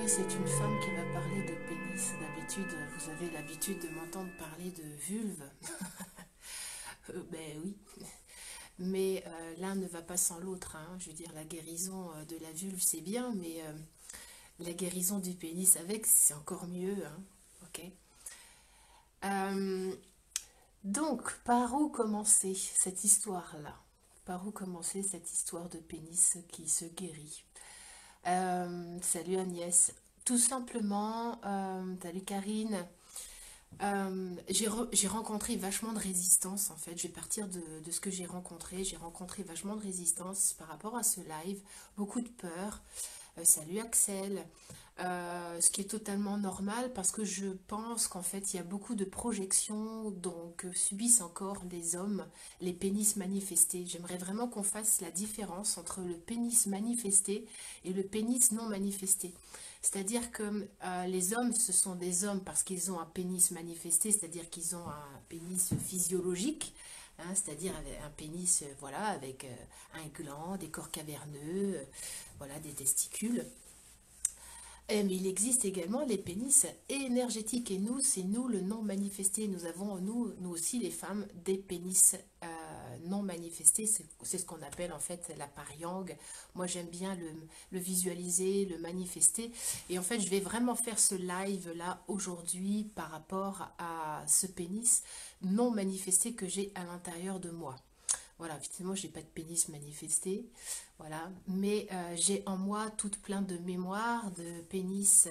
Aujourd'hui, c'est une femme qui va parler de pénis. D'habitude, vous avez l'habitude de m'entendre parler de vulve. Ben oui. Mais l'un ne va pas sans l'autre, hein. Je veux dire, la guérison de la vulve, c'est bien, mais la guérison du pénis avec, c'est encore mieux, hein. Ok. Euh, donc, par où commencer cette histoire-là? Par où commencer cette histoire de pénis qui se guérit? Salut Agnès. Tout simplement, salut Karine. J'ai rencontré vachement de résistance en fait. Je vais partir de ce que j'ai rencontré. J'ai rencontré vachement de résistance par rapport à ce live. Beaucoup de peur. Salut Axel. Ce qui est totalement normal parce que je pense qu'en fait il y a beaucoup de projections donc subissent encore les hommes, les pénis manifestés. J'aimerais vraiment qu'on fasse la différence entre le pénis manifesté et le pénis non manifesté. C'est-à-dire que les hommes, ce sont des hommes parce qu'ils ont un pénis manifesté, c'est-à-dire qu'ils ont un pénis physiologique, hein, c'est-à-dire un pénis voilà, avec un gland, des corps caverneux, voilà, des testicules. Mais il existe également les pénis énergétiques et nous, c'est nous le non manifesté. Nous avons, nous aussi les femmes, des pénis non manifestés. C'est ce qu'on appelle en fait la pariang. Moi j'aime bien le visualiser, le manifester. Et en fait je vais vraiment faire ce live là aujourd'hui par rapport à ce pénis non manifesté que j'ai à l'intérieur de moi. Voilà, effectivement, je n'ai pas de pénis manifesté, voilà, mais j'ai en moi toute plein de mémoires de pénis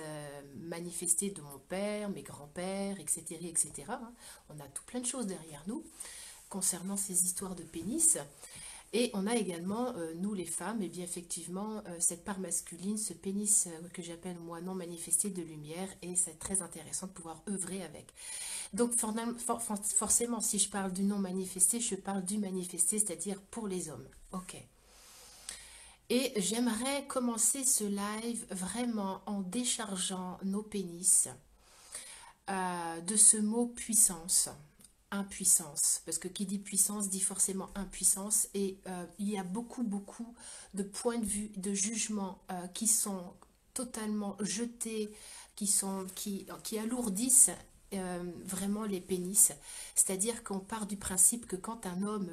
manifestés de mon père, mes grands-pères, etc., etc. hein. On a tout plein de choses derrière nous concernant ces histoires de pénis. Et on a également, nous les femmes, et bien effectivement, cette part masculine, ce pénis que j'appelle moi non manifesté de lumière, et c'est très intéressant de pouvoir œuvrer avec. Donc forcément, si je parle du non manifesté, je parle du manifesté, c'est-à-dire pour les hommes. Ok. Et j'aimerais commencer ce live vraiment en déchargeant nos pénis de ce mot puissance. Impuissance, parce que qui dit puissance dit forcément impuissance et il y a beaucoup de points de vue, de jugement qui sont totalement jetés, qui alourdissent vraiment les pénis. C'est-à-dire qu'on part du principe que quand un homme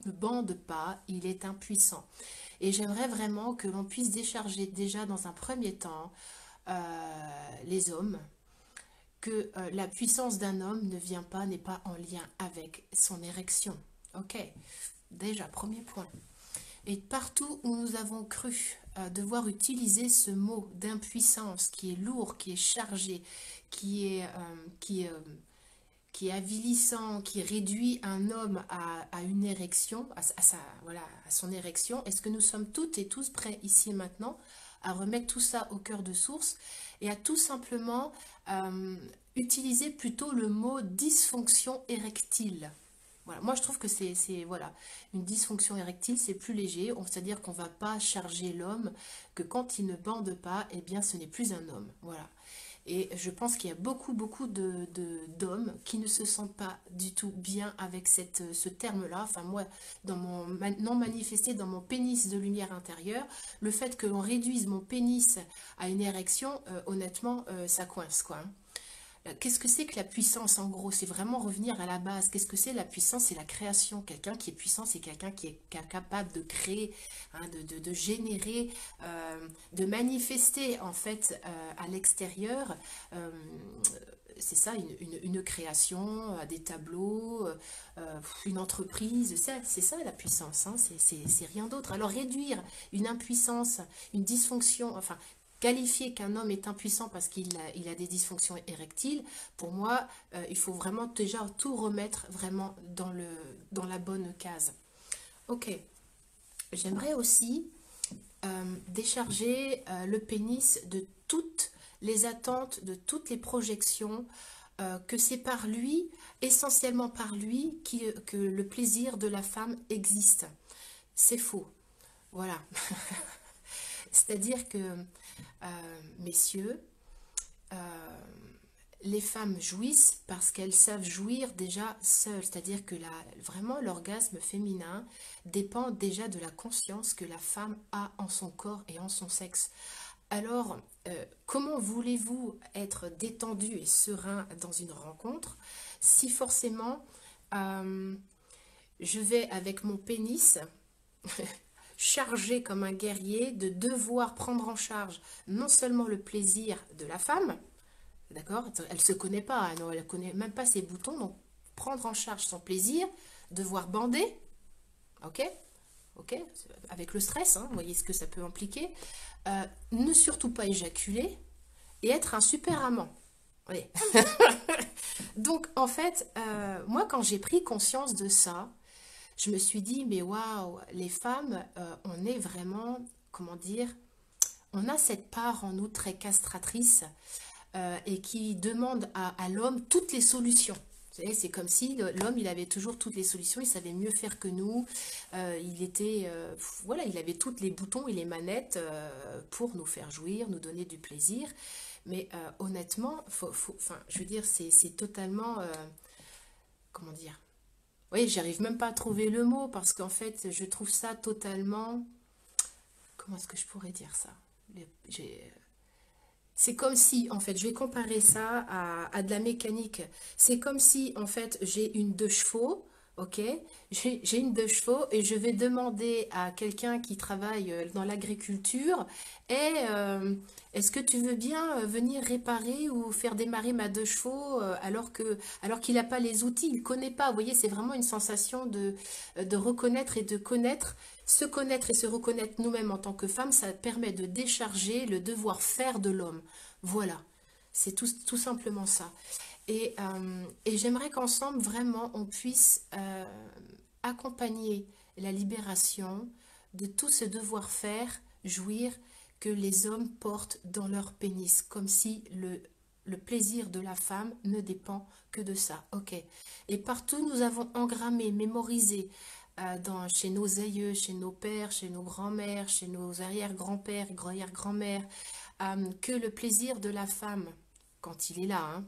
ne bande pas, il est impuissant. Et j'aimerais vraiment que l'on puisse décharger déjà dans un premier temps les hommes, que la puissance d'un homme ne vient pas, n'est pas en lien avec son érection. Ok, déjà, premier point. Et partout où nous avons cru devoir utiliser ce mot d'impuissance qui est lourd, qui est chargé, qui est, qui, est, qui est avilissant, qui réduit un homme à une érection, voilà, à son érection, est-ce que nous sommes toutes et tous prêts ici et maintenant à remettre tout ça au cœur de source et à tout simplement utiliser plutôt le mot dysfonction érectile. Voilà. Moi, je trouve que voilà, une dysfonction érectile, c'est plus léger. C'est-à-dire qu'on ne va pas charger l'homme, que quand il ne bande pas, eh bien, ce n'est plus un homme. Voilà. Et je pense qu'il y a beaucoup d'hommes qui ne se sentent pas du tout bien avec ce terme-là. Enfin, moi, dans mon non manifesté, dans mon pénis de lumière intérieure, le fait que l'on réduise mon pénis à une érection, honnêtement, ça coince, quoi. Hein. Qu'est-ce que c'est que la puissance en gros? C'est vraiment revenir à la base. Qu'est-ce que c'est la puissance? C'est la création. Quelqu'un qui est puissant, c'est quelqu'un qui est capable de créer, hein, de générer, de manifester en fait à l'extérieur. euh, c'est ça, une création, des tableaux, une entreprise, c'est ça la puissance, hein, c'est rien d'autre. Alors réduire une impuissance, une dysfonction, enfin qualifier qu'un homme est impuissant parce il a des dysfonctions érectiles, pour moi, il faut vraiment déjà tout remettre vraiment dans la bonne case. Ok, j'aimerais aussi décharger le pénis de toutes les attentes, de toutes les projections, que c'est par lui, essentiellement par lui, que le plaisir de la femme existe. C'est faux. Voilà. C'est-à-dire que, messieurs, les femmes jouissent parce qu'elles savent jouir déjà seules. C'est-à-dire que vraiment l'orgasme féminin dépend déjà de la conscience que la femme a en son corps et en son sexe. Alors, comment voulez-vous être détendu et serein dans une rencontre si forcément euh, je vais avec mon pénis chargé comme un guerrier de devoir prendre en charge non seulement le plaisir de la femme, d'accord? Elle ne se connaît pas, hein, non, elle ne connaît même pas ses boutons, donc prendre en charge son plaisir, devoir bander, ok? Ok? Avec le stress, hein, vous voyez ce que ça peut impliquer. Ne surtout pas éjaculer et être un super amant. Oui. Donc, en fait, moi, quand j'ai pris conscience de ça, je me suis dit, mais waouh, les femmes, on est vraiment, comment dire, on a cette part en nous très castratrice et qui demande à l'homme toutes les solutions. Vous savez, c'est comme si l'homme, il avait toujours toutes les solutions, il savait mieux faire que nous, il était, voilà, il avait tous les boutons et les manettes pour nous faire jouir, nous donner du plaisir. Mais honnêtement, enfin, je veux dire, c'est totalement, comment dire, oui, j'arrive même pas à trouver le mot parce qu'en fait, je trouve ça totalement, comment est-ce que je pourrais dire ça? J'ai- C'est comme si, en fait, je vais comparer ça à de la mécanique. C'est comme si, en fait, j'ai une deux chevaux, ok? J'ai une deux chevaux et je vais demander à quelqu'un qui travaille dans l'agriculture, et est-ce que tu veux bien venir réparer ou faire démarrer ma deux chevaux alors qu'il n'a pas les outils, il ne connaît pas. Vous voyez, c'est vraiment une sensation de reconnaître et de connaître. Se connaître et se reconnaître nous-mêmes en tant que femme, ça permet de décharger le devoir faire de l'homme. Voilà, c'est tout simplement ça. Et j'aimerais qu'ensemble, vraiment, on puisse accompagner la libération de tout ce devoir faire, jouir que les hommes portent dans leur pénis, comme si le plaisir de la femme ne dépend que de ça. Ok. Et partout, nous avons engrammé, mémorisé, chez nos aïeux, chez nos pères, chez nos grands-mères, chez nos arrière-grands-pères, arrière-grand-mères, que le plaisir de la femme, quand il est là, hein,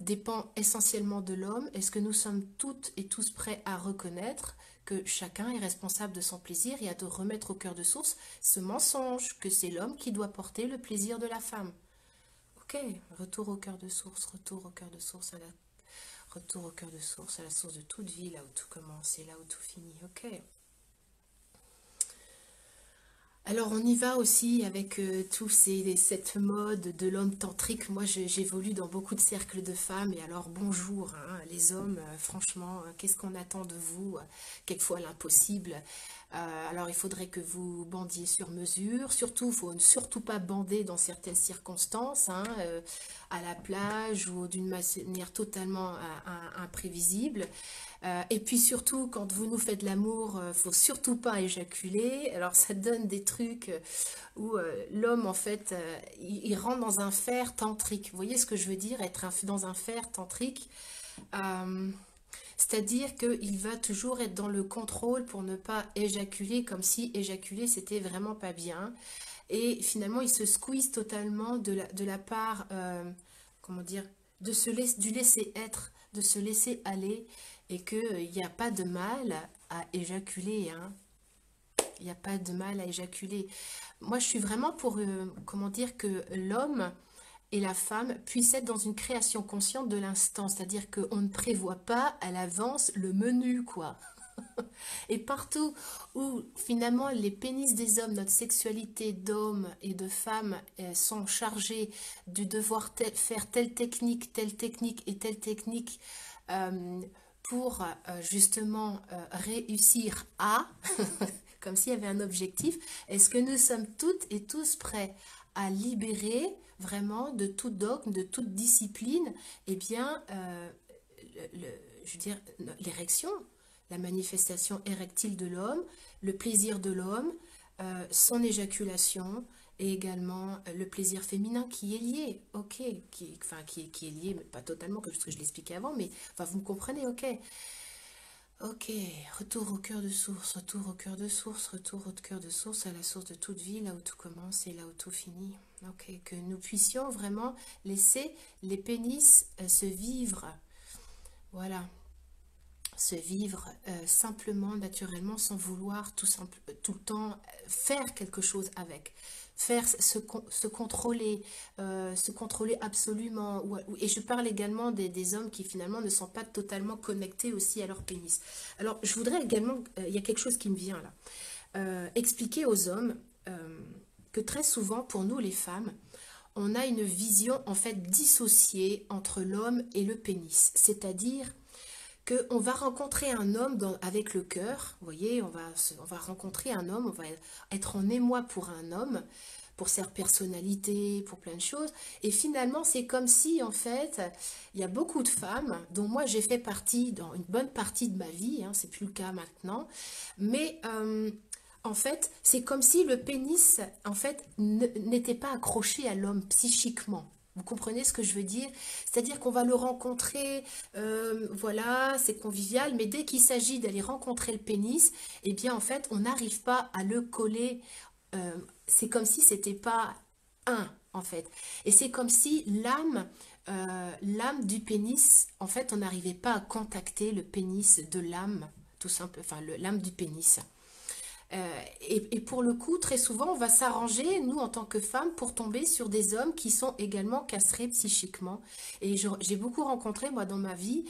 dépend essentiellement de l'homme. Est-ce que nous sommes toutes et tous prêts à reconnaître que chacun est responsable de son plaisir et à de remettre au cœur de source ce mensonge que c'est l'homme qui doit porter le plaisir de la femme? Ok, retour au cœur de source, retour au cœur de source, retour au cœur de source, à la source de toute vie, là où tout commence et là où tout finit. Ok. Alors on y va aussi avec cette mode de l'homme tantrique. Moi j'évolue dans beaucoup de cercles de femmes et alors bonjour hein, les hommes, franchement, qu'est-ce qu'on attend de vous? Quelquefois l'impossible. Alors il faudrait que vous bandiez sur mesure. Surtout, il faut ne surtout pas bander dans certaines circonstances, hein, à la plage ou d'une manière totalement imprévisible. Et puis surtout, quand vous nous faites l'amour, faut surtout pas éjaculer. Alors ça donne des trucs où l'homme, en fait, il rentre dans un fer tantrique. Vous voyez ce que je veux dire, dans un fer tantrique? Euh, C'est-à-dire qu'il va toujours être dans le contrôle pour ne pas éjaculer, comme si éjaculer, c'était vraiment pas bien. Et finalement, il se squeeze totalement de la part, comment dire, du laisser être, de se laisser aller, et qu'il n'y a pas de mal à éjaculer, hein. Il n'y a pas de mal à éjaculer. Moi, je suis vraiment pour, comment dire, que l'homme et la femme puissent être dans une création consciente de l'instant, c'est-à-dire qu'on ne prévoit pas à l'avance le menu, quoi. Et partout où finalement les pénis des hommes, notre sexualité d'hommes et de femmes sont chargés du devoir faire telle technique et telle technique euh, pour justement réussir à, comme s'il y avait un objectif, est-ce que nous sommes toutes et tous prêts à libérer vraiment de tout dogme, de toute discipline, eh bien, je veux dire, l'érection, la manifestation érectile de l'homme, le plaisir de l'homme, son éjaculation et également le plaisir féminin qui est lié, ok, qui est lié, mais pas totalement, comme je l'expliquais avant, mais enfin, vous me comprenez, ok. Ok, retour au cœur de source, retour au cœur de source, retour au cœur de source, à la source de toute vie, là où tout commence et là où tout finit. Ok, que nous puissions vraiment laisser les pénis se vivre. Voilà, se vivre simplement, naturellement, sans vouloir tout le temps faire quelque chose avec. faire se contrôler absolument. Et je parle également des hommes qui finalement ne sont pas totalement connectés aussi à leur pénis. Alors, je voudrais également, il y a quelque chose qui me vient là, expliquer aux hommes que très souvent, pour nous les femmes, on a une vision en fait dissociée entre l'homme et le pénis. C'est-à-dire qu'on va rencontrer un homme avec le cœur, vous voyez, on va rencontrer un homme, on va être en émoi pour un homme, pour sa personnalité, pour plein de choses. Et finalement, c'est comme si, en fait, il y a beaucoup de femmes, dont moi j'ai fait partie dans une bonne partie de ma vie, hein, c'est plus le cas maintenant, mais en fait, c'est comme si le pénis, en fait, n'était pas accroché à l'homme psychiquement. Vous comprenez ce que je veux dire? C'est-à-dire qu'on va le rencontrer, voilà, c'est convivial, mais dès qu'il s'agit d'aller rencontrer le pénis, eh bien, en fait, on n'arrive pas à le coller. C'est comme si c'était pas un, en fait. Et c'est comme si l'âme du pénis, en fait, on n'arrivait pas à contacter le pénis de l'âme, tout simple, enfin, l'âme du pénis. Et pour le coup, très souvent, on va s'arranger, nous, en tant que femmes, pour tomber sur des hommes qui sont également castrés psychiquement. Et j'ai beaucoup rencontré, moi, dans ma vie,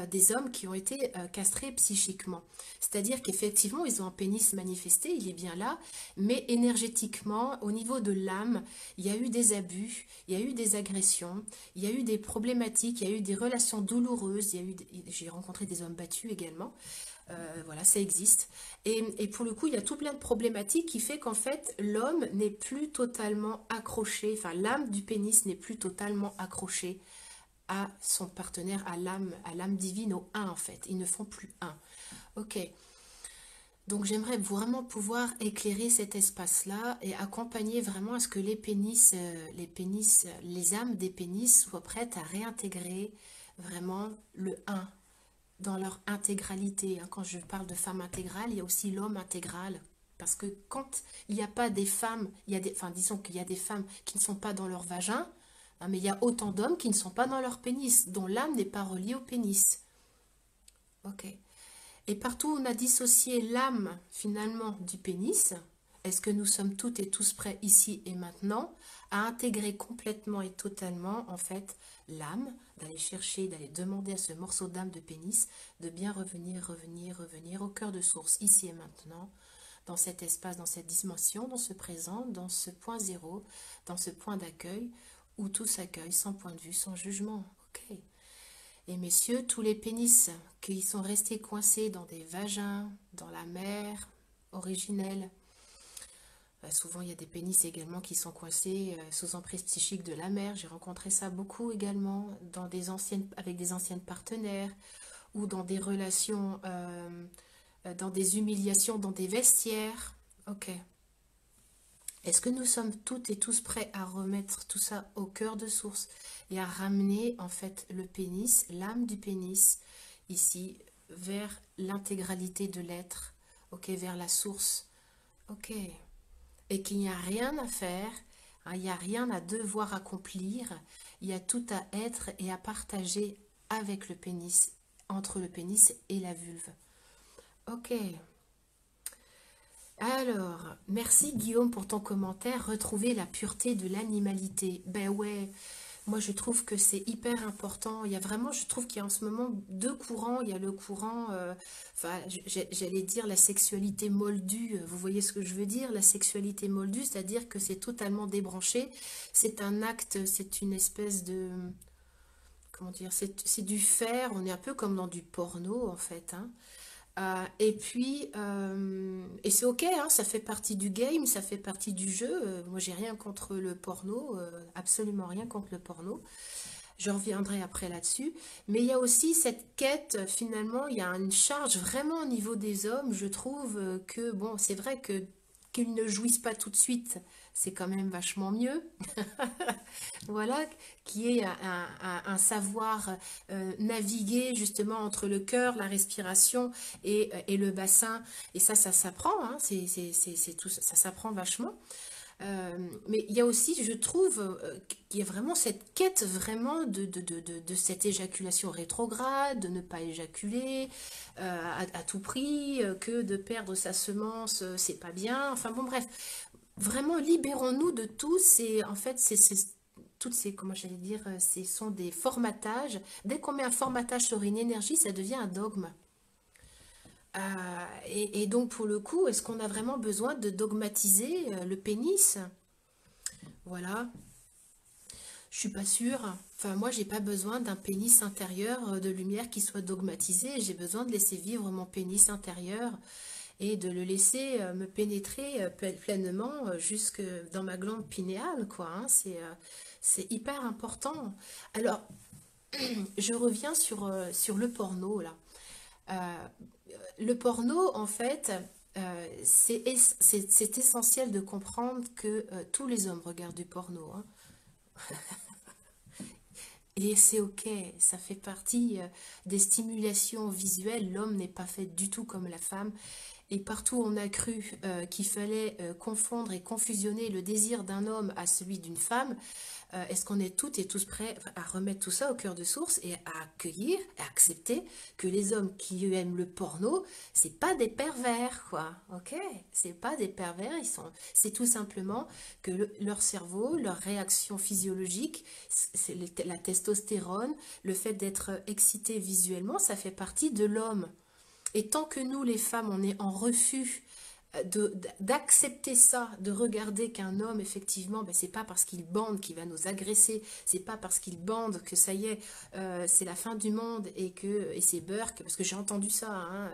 des hommes qui ont été castrés psychiquement. C'est-à-dire qu'effectivement, ils ont un pénis manifesté, il est bien là, mais énergétiquement, au niveau de l'âme, il y a eu des abus, il y a eu des agressions, il y a eu des problématiques, il y a eu des relations douloureuses, j'ai rencontré des hommes battus également. Voilà, ça existe. Et pour le coup, il y a tout plein de problématiques qui fait qu'en fait, l'homme n'est plus totalement accroché, enfin l'âme du pénis n'est plus totalement accrochée à son partenaire, à l'âme divine, au un en fait. Ils ne font plus un. Ok. Donc j'aimerais vraiment pouvoir éclairer cet espace-là et accompagner vraiment à ce que les âmes des pénis soient prêtes à réintégrer vraiment le un dans leur intégralité. Hein. Quand je parle de femme intégrale, il y a aussi l'homme intégral. Parce que quand il n'y a pas des femmes, enfin disons qu'il y a des femmes qui ne sont pas dans leur vagin, hein, mais il y a autant d'hommes qui ne sont pas dans leur pénis, dont l'âme n'est pas reliée au pénis. Ok. Et partout où on a dissocié l'âme finalement du pénis, est-ce que nous sommes toutes et tous prêts ici et maintenant à intégrer complètement et totalement en fait l'âme, d'aller chercher, d'aller demander à ce morceau d'âme de pénis de bien revenir au cœur de source ici et maintenant, dans cet espace, dans cette dimension, dans ce présent, dans ce point zéro, dans ce point d'accueil où tout s'accueille sans point de vue, sans jugement. Ok. Et messieurs, tous les pénis qui sont restés coincés dans des vagins, dans la mer originelle, souvent il y a des pénis également qui sont coincés sous emprise psychique de la mère. J'ai rencontré ça beaucoup également avec des anciennes partenaires ou dans des relations, dans des humiliations, dans des vestiaires. Ok. Est-ce que nous sommes toutes et tous prêts à remettre tout ça au cœur de source et à ramener en fait le pénis, l'âme du pénis, ici, vers l'intégralité de l'être, ok, vers la source, ok, et qu'il n'y a rien à faire, hein, il n'y a rien à devoir accomplir, il y a tout à être et à partager avec le pénis, entre le pénis et la vulve. Ok. Alors, merci Guillaume pour ton commentaire. Retrouver la pureté de l'animalité. Ben ouais, moi je trouve que c'est hyper important. Il y a vraiment, je trouve qu'il y a en ce moment deux courants. Il y a le courant, enfin, j'allais dire la sexualité moldue. Vous voyez ce que je veux dire? La sexualité moldue, c'est-à-dire que c'est totalement débranché. C'est un acte, c'est une espèce de, comment dire, c'est du faire. On est un peu comme dans du porno en fait, hein. Et puis, et c'est ok, hein, ça fait partie du game, ça fait partie du jeu. Moi, j'ai rien contre le porno, absolument rien contre le porno. Je reviendrai après là-dessus. Mais il y a aussi cette quête, finalement, il y a une charge vraiment au niveau des hommes. Je trouve que, bon, c'est vrai que qu'ils ne jouissent pas tout de suite, c'est quand même vachement mieux. Voilà, qui est un savoir naviguer justement entre le cœur, la respiration et le bassin. Et ça s'apprend, hein, c'est tout, ça s'apprend vachement. Mais il y a aussi, je trouve, qu'il y a vraiment cette quête vraiment de cette éjaculation rétrograde, de ne pas éjaculer à tout prix, que de perdre sa semence, c'est pas bien. Enfin bon, bref, Vraiment, libérons-nous de tout. C'est en fait, toutes ces, comment j'allais dire, ce sont des formatages. Dès qu'on met un formatage sur une énergie, ça devient un dogme. Et donc, pour le coup, est-ce qu'on a vraiment besoin de dogmatiser le pénis? Voilà, je suis pas sûre. Enfin, moi, j'ai pas besoin d'un pénis intérieur de lumière qui soit dogmatisé. J'ai besoin de laisser vivre mon pénis intérieur et de le laisser me pénétrer pleinement jusque dans ma glande pinéale, quoi. Hein. C'est hyper important. Alors, je reviens sur le porno, là. Euh, le porno, en fait, c'est essentiel de comprendre que tous les hommes regardent du porno. Hein. Et c'est ok, ça fait partie des stimulations visuelles. L'homme n'est pas fait du tout comme la femme. Et partout on a cru qu'il fallait confondre et confusionner le désir d'un homme à celui d'une femme, est-ce qu'on est toutes et tous prêts à remettre tout ça au cœur de source et à accueillir, à accepter que les hommes qui aiment le porno, c'est pas des pervers, quoi, ok? C'est pas des pervers, c'est tout simplement que leur cerveau, leur réaction physiologique, c'est la testostérone, le fait d'être excité visuellement, ça fait partie de l'homme. Et tant que nous, les femmes, on est en refus d'accepter ça, de regarder qu'un homme, effectivement, ben, c'est pas parce qu'il bande qu'il va nous agresser, c'est pas parce qu'il bande que ça y est, c'est la fin du monde et c'est Burke, parce que j'ai entendu ça, hein,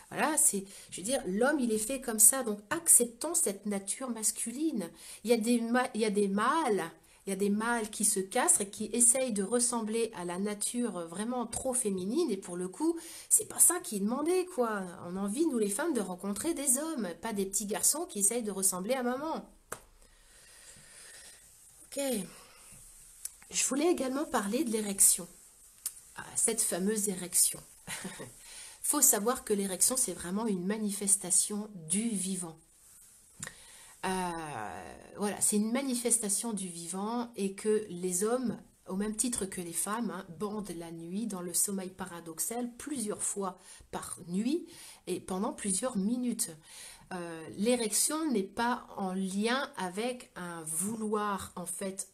voilà, je veux dire, l'homme, il est fait comme ça, donc acceptons cette nature masculine. Il y a des mâles, il y a des mâles qui se castrent et qui essayent de ressembler à la nature vraiment trop féminine, et pour le coup, c'est pas ça qui est demandé, quoi. On a envie, nous les femmes, de rencontrer des hommes, pas des petits garçons qui essayent de ressembler à maman. Ok. Je voulais également parler de l'érection. Ah, cette fameuse érection. Faut savoir que l'érection, c'est vraiment une manifestation du vivant. Voilà, c'est une manifestation du vivant et que les hommes, au même titre que les femmes, hein, bandent la nuit dans le sommeil paradoxal plusieurs fois par nuit et pendant plusieurs minutes. L'érection n'est pas en lien avec un vouloir en fait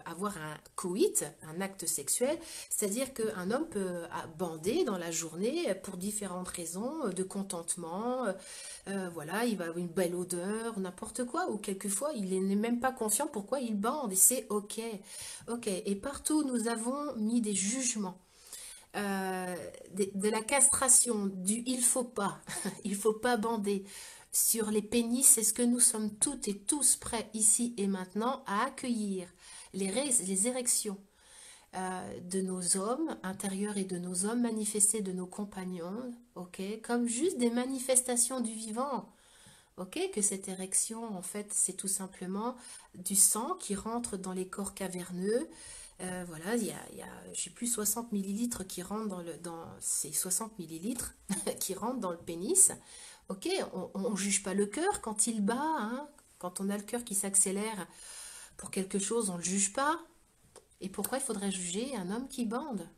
avoir un coït, un acte sexuel, c'est-à-dire qu'un homme peut bander dans la journée pour différentes raisons de contentement, voilà, il va avoir une belle odeur, n'importe quoi, ou quelquefois il n'est même pas conscient pourquoi il bande et c'est ok, ok. Et partout nous avons mis des jugements. De la castration, du il faut pas, il faut pas bander, sur les pénis, est-ce que nous sommes toutes et tous prêts ici et maintenant à accueillir les érections de nos hommes intérieurs et de nos hommes manifestés de nos compagnons, ok, comme juste des manifestations du vivant, ok, que cette érection, en fait, c'est tout simplement du sang qui rentre dans les corps caverneux. Voilà, j'ai plus 60 millilitres qui rentrent dans ces 60 millilitres qui rentrent dans le pénis. Ok, on ne juge pas le cœur quand il bat, hein. Quand on a le cœur qui s'accélère pour quelque chose, on ne le juge pas. Et pourquoi il faudrait juger un homme qui bande?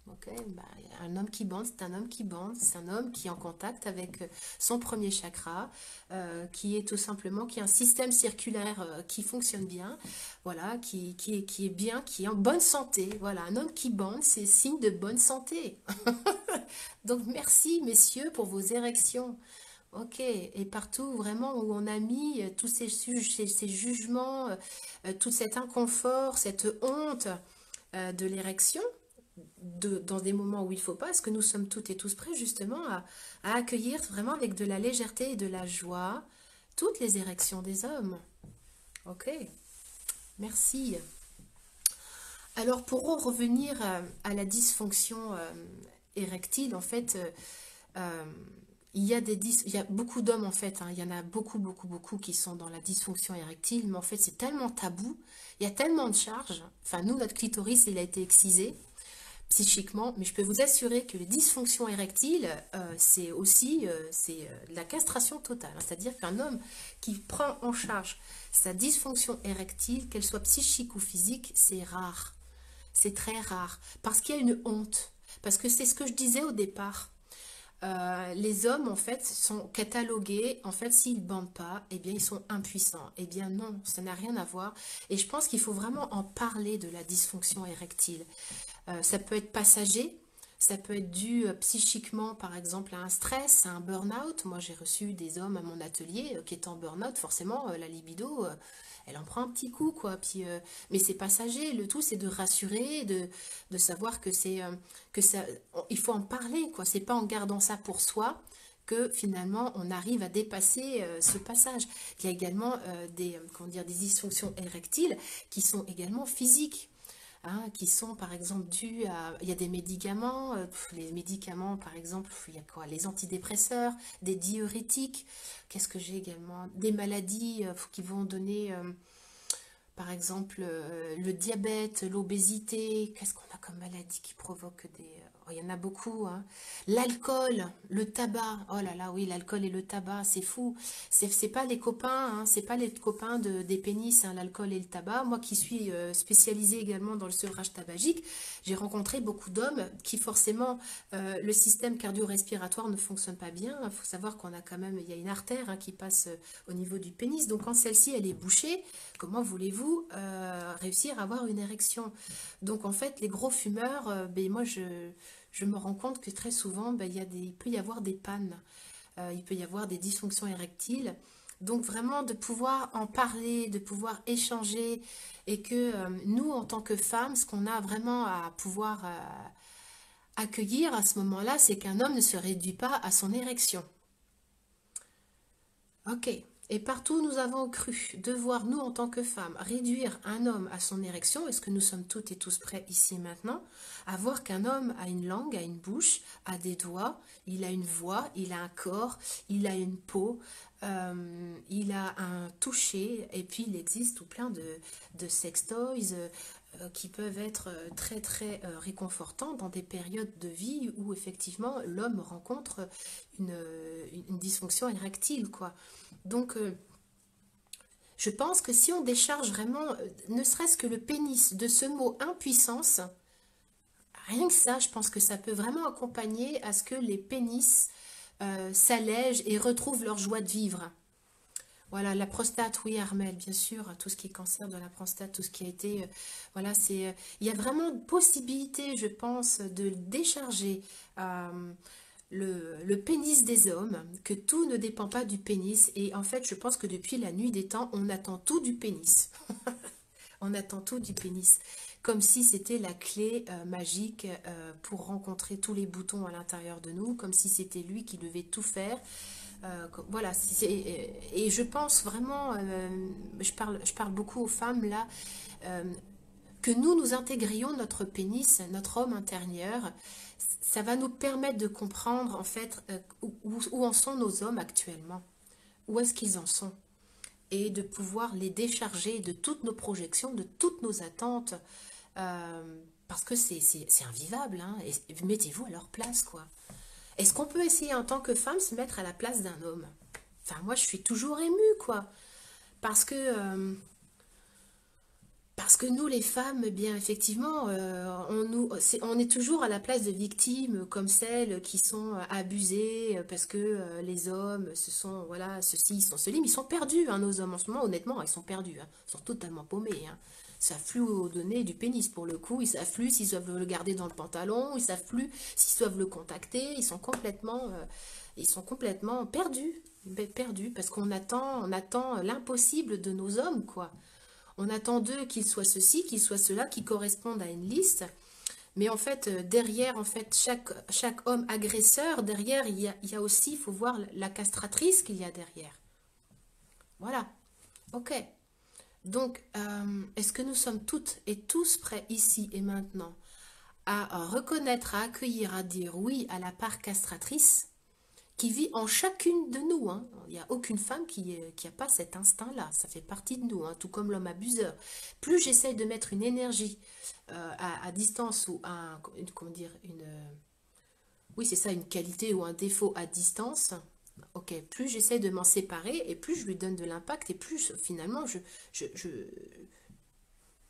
Ok, bah, un homme qui bande, c'est un homme qui bande, c'est un homme qui est en contact avec son premier chakra, qui est tout simplement, qui a un système circulaire qui fonctionne bien, voilà, qui est bien, qui est en bonne santé. Voilà, un homme qui bande, c'est signe de bonne santé. Donc merci messieurs pour vos érections. Ok, et partout vraiment où on a mis tous ces jugements, tout cet inconfort, cette honte de l'érection, dans des moments où il ne faut pas, est-ce que nous sommes toutes et tous prêts justement à accueillir vraiment avec de la légèreté et de la joie toutes les érections des hommes? Ok, merci. Alors pour en revenir à la dysfonction érectile, en fait, euh, il y a beaucoup d'hommes en fait, hein, il y en a beaucoup, beaucoup, beaucoup qui sont dans la dysfonction érectile, mais en fait c'est tellement tabou, il y a tellement de charges. Enfin nous, notre clitoris, il a été excisé psychiquement, mais je peux vous assurer que les dysfonctions érectiles, c'est aussi de la castration totale. Hein. C'est-à-dire qu'un homme qui prend en charge sa dysfonction érectile, qu'elle soit psychique ou physique, c'est rare. C'est très rare. Parce qu'il y a une honte. Parce que c'est ce que je disais au départ. les hommes, en fait, sont catalogués, en fait, s'ils bandent pas, eh bien, ils sont impuissants. Eh bien, non, ça n'a rien à voir. Et je pense qu'il faut vraiment en parler de la dysfonction érectile. Ça peut être passager, ça peut être dû psychiquement, par exemple, à un stress, à un burn-out. Moi, j'ai reçu des hommes à mon atelier qui étaient en burn-out. Forcément, la libido, elle en prend un petit coup, quoi. Puis, mais c'est passager. Le tout, c'est de rassurer, de savoir que que ça, il faut en parler, quoi. C'est pas en gardant ça pour soi que finalement on arrive à dépasser ce passage. Il y a également comment dire, des dysfonctions érectiles qui sont également physiques, hein, qui sont par exemple dus à... Il y a des médicaments, les médicaments par exemple, il y a quoi? Les antidépresseurs, des diurétiques. Qu'est-ce que j'ai également? Des maladies qui vont donner, par exemple, le diabète, l'obésité. Qu'est-ce qu'on a comme maladie qui provoque des... Oh, il y en a beaucoup, hein. L'alcool, le tabac. Oh là là, oui, l'alcool et le tabac, c'est fou. C'est pas les copains, hein, c'est pas les copains des pénis, hein, l'alcool et le tabac. Moi qui suis spécialisée également dans le sevrage tabagique, j'ai rencontré beaucoup d'hommes qui forcément, le système cardio-respiratoire ne fonctionne pas bien. Il faut savoir qu'on a quand même, il y a une artère hein, qui passe au niveau du pénis. Donc quand celle-ci, elle est bouchée, comment voulez-vous réussir à avoir une érection? Donc en fait, les gros fumeurs, ben, moi je me rends compte que très souvent, ben, il peut y avoir des pannes, il peut y avoir des dysfonctions érectiles. Donc vraiment de pouvoir en parler, de pouvoir échanger et que nous, en tant que femmes, ce qu'on a vraiment à pouvoir accueillir à ce moment-là, c'est qu'un homme ne se réduit pas à son érection. Ok. Et partout nous avons cru devoir, nous en tant que femmes, réduire un homme à son érection, est-ce que nous sommes toutes et tous prêts ici et maintenant à voir qu'un homme a une langue, a une bouche, a des doigts, il a une voix, il a un corps, il a une peau, il a un toucher, et puis il existe tout plein de sextoys qui peuvent être très très réconfortants dans des périodes de vie où effectivement l'homme rencontre une dysfonction érectile, quoi. Donc, je pense que si on décharge vraiment, ne serait-ce que le pénis de ce mot impuissance, rien que ça, je pense que ça peut vraiment accompagner à ce que les pénis s'allègent et retrouvent leur joie de vivre. Voilà, la prostate, oui, Armel, bien sûr, tout ce qui est cancer de la prostate, tout ce qui a été, voilà, il y a vraiment possibilité, je pense, de décharger le pénis des hommes, que tout ne dépend pas du pénis. Et en fait, je pense que depuis la nuit des temps, on attend tout du pénis. On attend tout du pénis. Comme si c'était la clé magique pour rencontrer tous les boutons à l'intérieur de nous, comme si c'était lui qui devait tout faire. Voilà, et je pense vraiment, je parle beaucoup aux femmes là, euh, que nous intégrions notre pénis, notre homme intérieur, ça va nous permettre de comprendre en fait où en sont nos hommes actuellement, où est-ce qu'ils en sont, et de pouvoir les décharger de toutes nos projections, de toutes nos attentes, parce que c'est invivable, hein, et mettez-vous à leur place, quoi. Est-ce qu'on peut essayer en tant que femme se mettre à la place d'un homme? Enfin, moi, je suis toujours émue, quoi. Parce que, euh, parce que nous, les femmes, eh bien, effectivement, on est toujours à la place de victimes comme celles qui sont abusées parce que les hommes, ce sont, voilà, ceux-ci, ils sont ceux-là, mais ils sont perdus, hein, nos hommes, en ce moment, honnêtement, ils sont perdus, hein. Ils sont totalement paumés, hein. Ils savent plus où donner du pénis pour le coup, ils savent plus s'ils doivent le garder dans le pantalon, ils savent plus s'ils doivent le contacter, ils sont complètement perdus, perdus, parce on attend l'impossible de nos hommes, quoi. On attend d'eux qu'ils soient ceci, qu'ils soient cela, qui correspondent à une liste. Mais en fait, derrière, en fait, chaque homme agresseur, derrière, il y a aussi, il faut voir la castratrice qu'il y a derrière. Voilà. Ok. Donc, est-ce que nous sommes toutes et tous prêts ici et maintenant à reconnaître, à accueillir, à dire oui à la part castratrice qui vit en chacune de nous, hein. Il n'y a aucune femme qui a pas cet instinct-là. Ça fait partie de nous, hein, tout comme l'homme abuseur. Plus j'essaye de mettre une énergie à distance ou comment dire, oui, c'est ça, une qualité ou un défaut à distance. Ok, plus j'essaie de m'en séparer et plus je lui donne de l'impact et plus finalement je, je,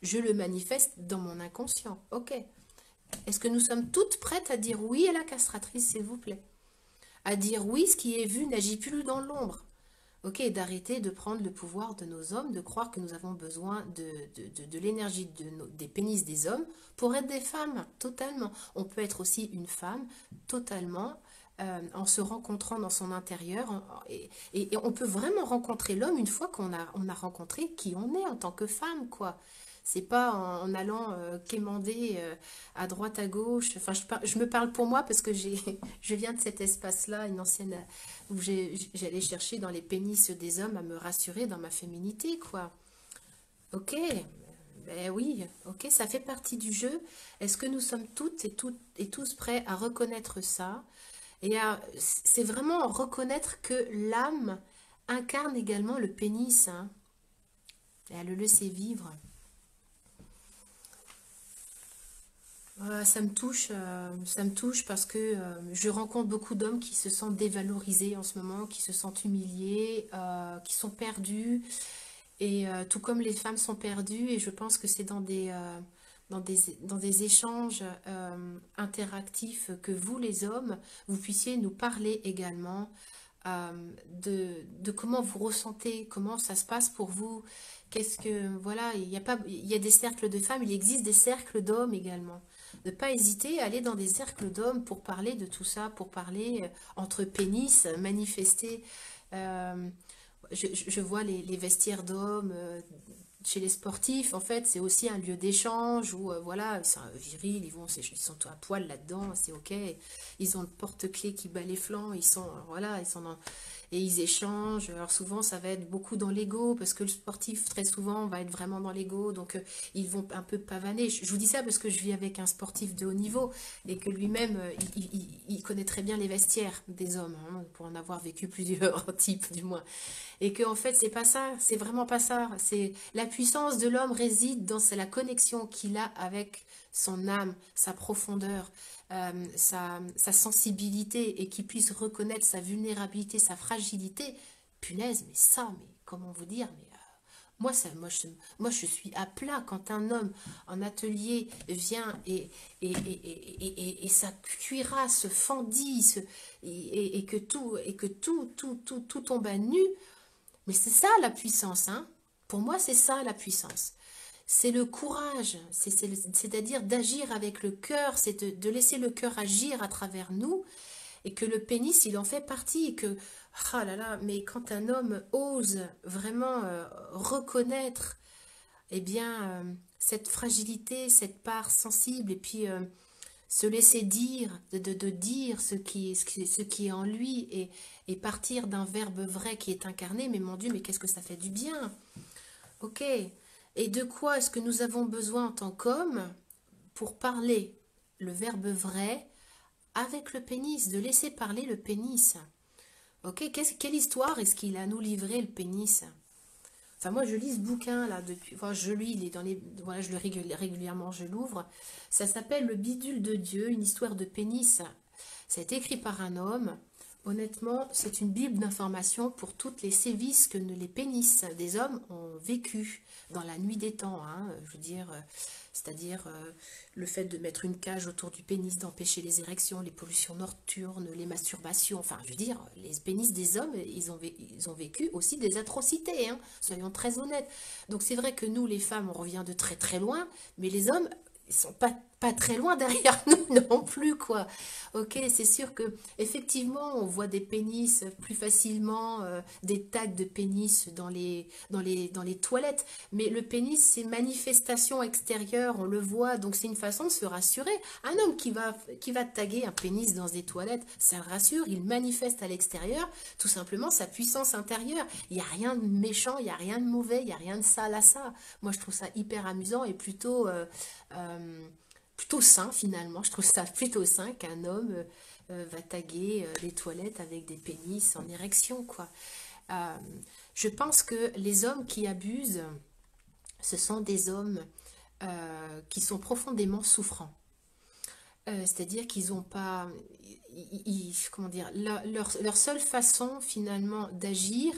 je le manifeste dans mon inconscient. Ok. Est-ce que nous sommes toutes prêtes à dire oui à la castratrice, s'il vous plaît? à dire oui, ce qui est vu n'agit plus dans l'ombre. Ok, d'arrêter de prendre le pouvoir de nos hommes, de croire que nous avons besoin de l'énergie des pénis des hommes pour être des femmes, totalement. On peut être aussi une femme, totalement, en se rencontrant dans son intérieur. Et on peut vraiment rencontrer l'homme une fois on a rencontré qui on est en tant que femme, quoi. C'est pas en allant quémander à droite, à gauche. Enfin, je me parle pour moi parce que je viens de cet espace-là, une ancienne, où j'allais chercher dans les pénis des hommes à me rassurer dans ma féminité, quoi. Ok, ben oui, ok, ça fait partie du jeu. Est-ce que nous sommes toutes et tous prêts à reconnaître ça? C'est vraiment reconnaître que l'âme incarne également le pénis, hein, et à le laisser vivre. Ça me touche parce que je rencontre beaucoup d'hommes qui se sentent dévalorisés en ce moment, qui se sentent humiliés, qui sont perdus, et tout comme les femmes sont perdues, et je pense que c'est dans des échanges interactifs que vous, les hommes, vous puissiez nous parler également de comment vous ressentez, comment ça se passe pour vous. Qu'est-ce que, voilà, il y a pas, il y a des cercles de femmes, il existe des cercles d'hommes également. Ne pas hésiter à aller dans des cercles d'hommes pour parler de tout ça, pour parler entre pénis, manifester. euh, je vois les vestiaires d'hommes chez les sportifs. En fait, c'est aussi un lieu d'échange où, voilà, c'est un viril, ils sont à poil là-dedans, c'est ok. Ils ont le porte-clés qui bat les flancs, voilà, et ils échangent. Alors souvent, ça va être beaucoup dans l'ego, parce que le sportif, très souvent, va être vraiment dans l'ego, donc ils vont un peu pavaner. Je vous dis ça parce que je vis avec un sportif de haut niveau, et que lui-même, il connaît très bien les vestiaires des hommes, hein, pour en avoir vécu plusieurs types, du moins. Et que en fait, c'est pas ça, c'est vraiment pas ça. C'est la puissance de l'homme réside dans la connexion qu'il a avec son âme, sa profondeur, sa sensibilité, et qu'il puisse reconnaître sa vulnérabilité, sa fragilité. Punaise, mais ça, mais comment vous dire, mais moi, moi, je suis à plat quand un homme en atelier vient et sa cuirasse fendit et que tout tombe à nu. Mais c'est ça la puissance, hein. Pour moi, c'est ça la puissance. C'est le courage, c'est-à-dire d'agir avec le cœur, c'est de laisser le cœur agir à travers nous, et que le pénis, il en fait partie, et que, ah là là, mais quand un homme ose vraiment reconnaître, eh bien, cette fragilité, cette part sensible, et puis se laisser dire, de dire ce qui est en lui, et partir d'un verbe vrai qui est incarné, mais mon Dieu, mais qu'est-ce que ça fait du bien. Ok. Et de quoi est-ce que nous avons besoin en tant qu'hommes pour parler le verbe vrai avec le pénis, de laisser parler le pénis. Ok, quelle histoire est-ce qu'il a nous livré le pénis? Enfin, moi, je lis ce bouquin là depuis. Enfin, je lis, il est dans les. Voilà, je le régulièrement, je l'ouvre. Ça s'appelle Le bidule de Dieu, une histoire de pénis. Ça a été écrit par un homme. Honnêtement, c'est une bible d'information pour toutes les sévices que les pénis des hommes ont vécu dans la nuit des temps, hein, je veux dire, c'est-à-dire le fait de mettre une cage autour du pénis, d'empêcher les érections, les pollutions nocturnes, les masturbations, enfin, je veux dire, les pénis des hommes, ils ont vécu aussi des atrocités, hein, soyons très honnêtes. Donc c'est vrai que nous, les femmes, on revient de très très loin, mais les hommes, ils sont pas très loin derrière nous non plus, quoi. Ok, c'est sûr que effectivement, on voit des pénis plus facilement, des tags de pénis dans les toilettes, mais le pénis, c'est manifestation extérieure, on le voit, donc c'est une façon de se rassurer. Un homme qui va taguer un pénis dans des toilettes, ça le rassure, il manifeste à l'extérieur tout simplement sa puissance intérieure. Il n'y a rien de méchant, il n'y a rien de mauvais, il n'y a rien de sale à ça. Moi, je trouve ça hyper amusant et plutôt sain finalement. Je trouve ça plutôt sain qu'un homme va taguer les toilettes avec des pénis en érection, quoi. Euh, je pense que les hommes qui abusent, ce sont des hommes qui sont profondément souffrants. C'est-à-dire qu'ils n'ont pas, comment dire, leur seule façon finalement d'agir,